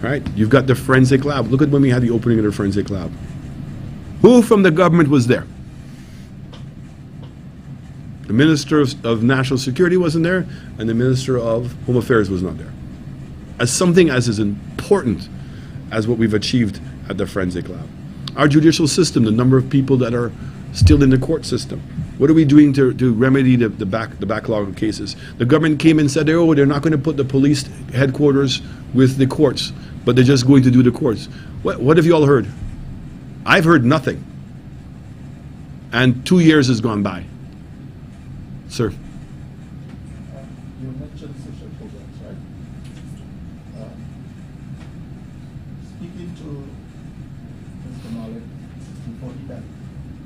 Right? You've got the forensic lab. Look at when we had the opening of the forensic lab. Who from the government was there? The Minister of National Security wasn't there, and the Minister of Home Affairs was not there. As something as important as what we've achieved at the forensic lab. Our judicial system, the number of people that are still in the court system. What are we doing to remedy the backlog of cases? The government came and said, oh, they're not going to put the police headquarters with the courts, but they're just going to do the courts. What have you all heard? I've heard nothing. And 2 years has gone by. Sir. You mentioned social programs, right? Speaking to Mr. Malik, 1640 that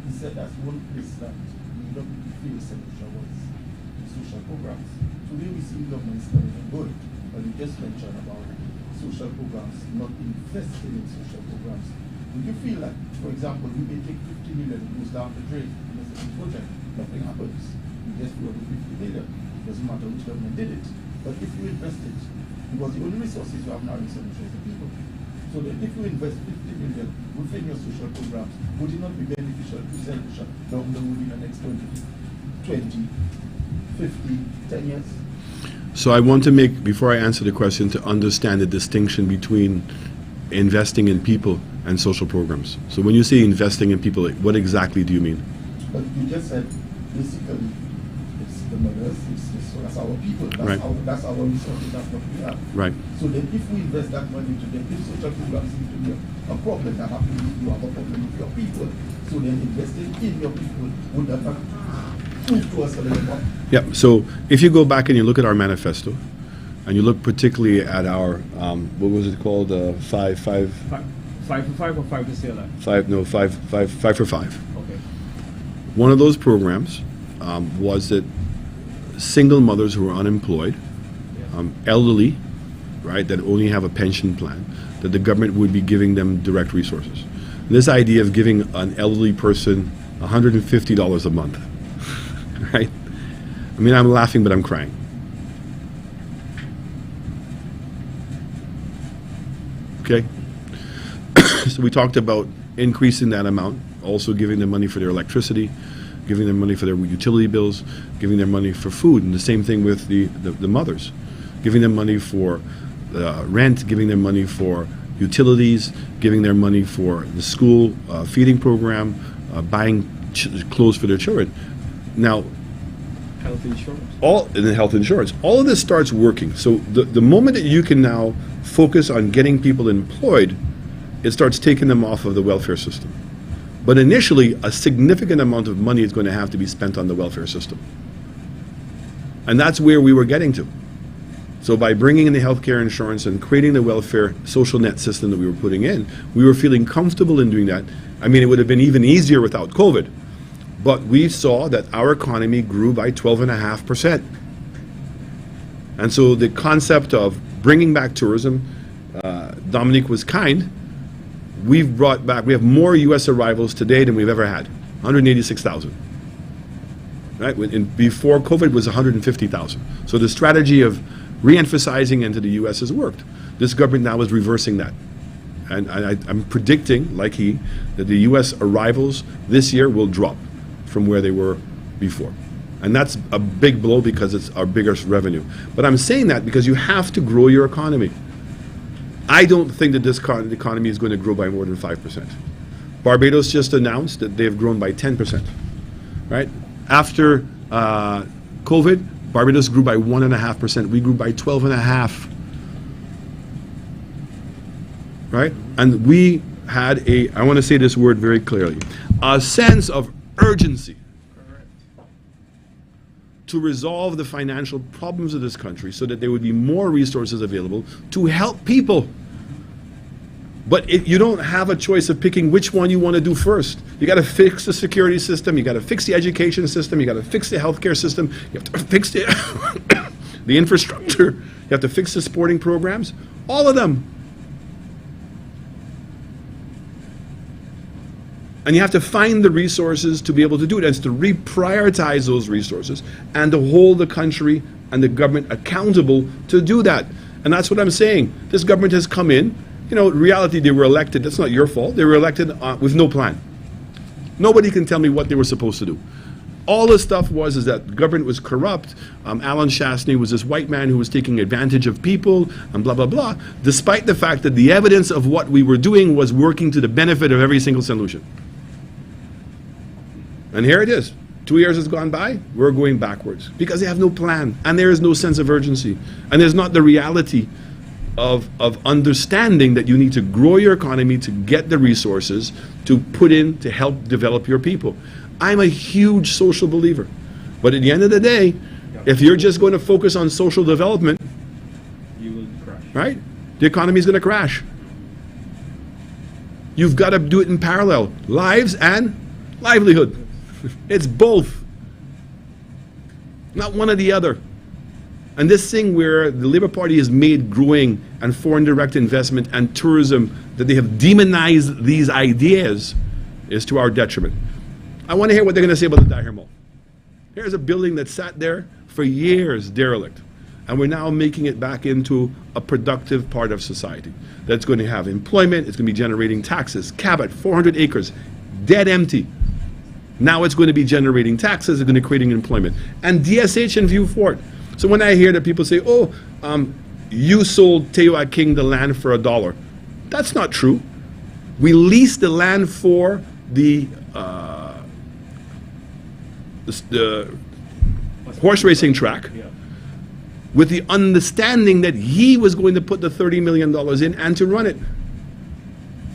he said that's one place that we don't feel solution was the social programs. Today we see governments telling them good, but you just mentioned about social programs, not investing in social programs? Would you feel like, for example, you may take 50 million, it goes down the drain in a certain project, nothing happens. You just flow the 50 million. Doesn't matter which government did it. But if you invest it, because the only resources you have now in solution is the people. So that if you invest 50 million within your social programs, would it not be beneficial to solution down the road in the next 20, 50, 10 years? So I want to make, before I answer the question, to understand the distinction between investing in people and social programs. So when you say investing in people, what exactly do you mean? But you just said, basically, it's the mothers, so that's our people, Right. That's our resources, that's what we have. Right. So then if we invest that money into them, if social programs seem to be a problem that happens, you have a problem with your people, so then investing in your people would have prove to us a little more. Yeah, so if you go back and you look at our manifesto, and you look particularly at our, what was it called, five for five? Okay. One of those programs was that single mothers who are unemployed, elderly, right, that only have a pension plan, that the government would be giving them direct resources. This idea of giving an elderly person $150 a month, right? I mean, I'm laughing, but I'm crying. Okay? So we talked about increasing that amount, also giving them money for their electricity, giving them money for their utility bills, giving them money for food, and the same thing with the mothers, giving them money for rent, giving them money for utilities, giving them money for the school feeding program, buying clothes for their children. Now, Health insurance. and the health insurance. All of this starts working. So the moment that you can now focus on getting people employed, it starts taking them off of the welfare system. But initially, a significant amount of money is going to have to be spent on the welfare system. And that's where we were getting to. So by bringing in the healthcare insurance and creating the welfare social net system that we were putting in, we were feeling comfortable in doing that. I mean, it would have been even easier without COVID. But we saw that our economy grew by 12.5%. And so the concept of bringing back tourism, Dominique was kind. We have more U.S. arrivals today than we've ever had, 186,000. Right? Before COVID was 150,000. So the strategy of re-emphasizing into the U.S. has worked. This government now is reversing that. And I'm predicting, like that the U.S. arrivals this year will drop from where they were before. And that's a big blow because it's our biggest revenue. But I'm saying that because you have to grow your economy. I don't think that this economy is going to grow by more than 5%. Barbados just announced that they've grown by 10%. Right? After COVID, Barbados grew by 1.5%. We grew by 12.5%. Right? And we had I want to say this word very clearly, a sense of urgency to resolve the financial problems of this country so that there would be more resources available to help people. But you don't have a choice of picking which one you want to do first. You got to fix the security system, you got to fix the education system, you got to fix the healthcare system, you have to fix the the infrastructure, you have to fix the sporting programs, all of them. And you have to find the resources to be able to do it. And it's to reprioritize those resources and to hold the country and the government accountable to do that. And that's what I'm saying. This government has come in. You know, in reality, they were elected. That's not your fault. They were elected with no plan. Nobody can tell me what they were supposed to do. All the stuff is that the government was corrupt. Alan Shastney was this white man who was taking advantage of people and blah, blah, blah, despite the fact that the evidence of what we were doing was working to the benefit of every single solution. And here it is. 2 years has gone by, we're going backwards because they have no plan and there is no sense of urgency. And there's not the reality of understanding that you need to grow your economy to get the resources to put in to help develop your people. I'm a huge social believer. But at the end of the day, if you're just going to focus on social development, You will crash. right, the economy is going to crash. You've got to do it in parallel, lives and livelihood. It's both, not one or the other. And this thing where the Labour Party has made growing and foreign direct investment and tourism, that they have demonized these ideas, is to our detriment. I want to hear what they're going to say about the Daher Mall. Here's a building that sat there for years derelict, and we're now making it back into a productive part of society that's going to have employment, it's going to be generating taxes. Cabot, 400 acres, dead empty. Now it's going to be generating taxes, it's going to be creating employment. And DSH and View Fort. So when I hear that people say, oh, you sold Tewa King the land for $1, that's not true. We leased the land for the horse racing track, Yeah. with the understanding that he was going to put the $30 million in and to run it.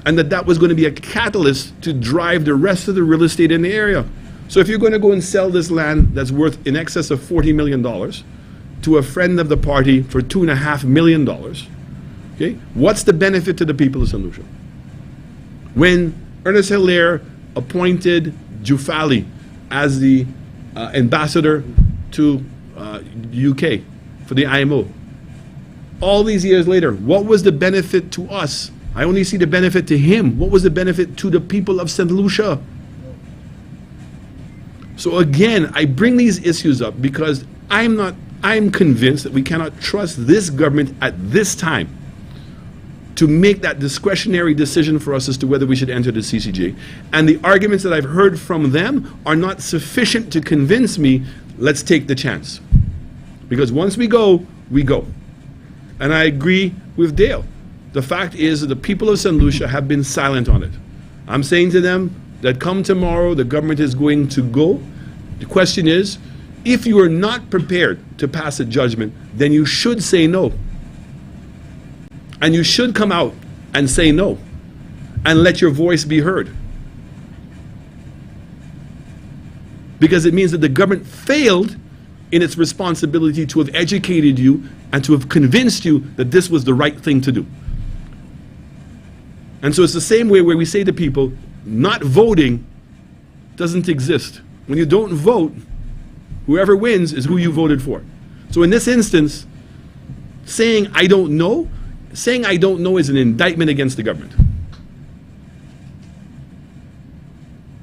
And that was going to be a catalyst to drive the rest of the real estate in the area. So if you're going to go and sell this land that's worth in excess of $40 million to a friend of the party for $2.5 million, okay, what's the benefit to the people of St. Lucia? When Ernest Hilaire appointed Jufali as the ambassador to UK for the IMO, all these years later, what was the benefit to us? I only see the benefit to him. What was the benefit to the people of St. Lucia? So again, I bring these issues up because I'm convinced that we cannot trust this government at this time to make that discretionary decision for us as to whether we should enter the CCJ. And the arguments that I've heard from them are not sufficient to convince me, let's take the chance. Because once we go, we go. And I agree with Dale. The fact is that the people of St. Lucia have been silent on it. I'm saying to them that come tomorrow, the government is going to go. The question is, if you are not prepared to pass a judgment, then you should say no. And you should come out and say no, and let your voice be heard. Because it means that the government failed in its responsibility to have educated you and to have convinced you that this was the right thing to do. And so it's the same way where we say to people, not voting doesn't exist. When you don't vote, whoever wins is who you voted for. So in this instance, saying I don't know is an indictment against the government.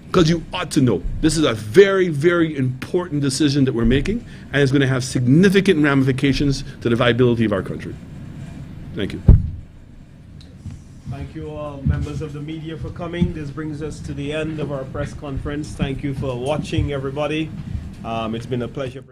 Because you ought to know. This is a very, very important decision that we're making, and it's going to have significant ramifications to the viability of our country. Thank you. Thank you all, members of the media, for coming. This brings us to the end of our press conference. Thank you for watching, everybody. It's been a pleasure.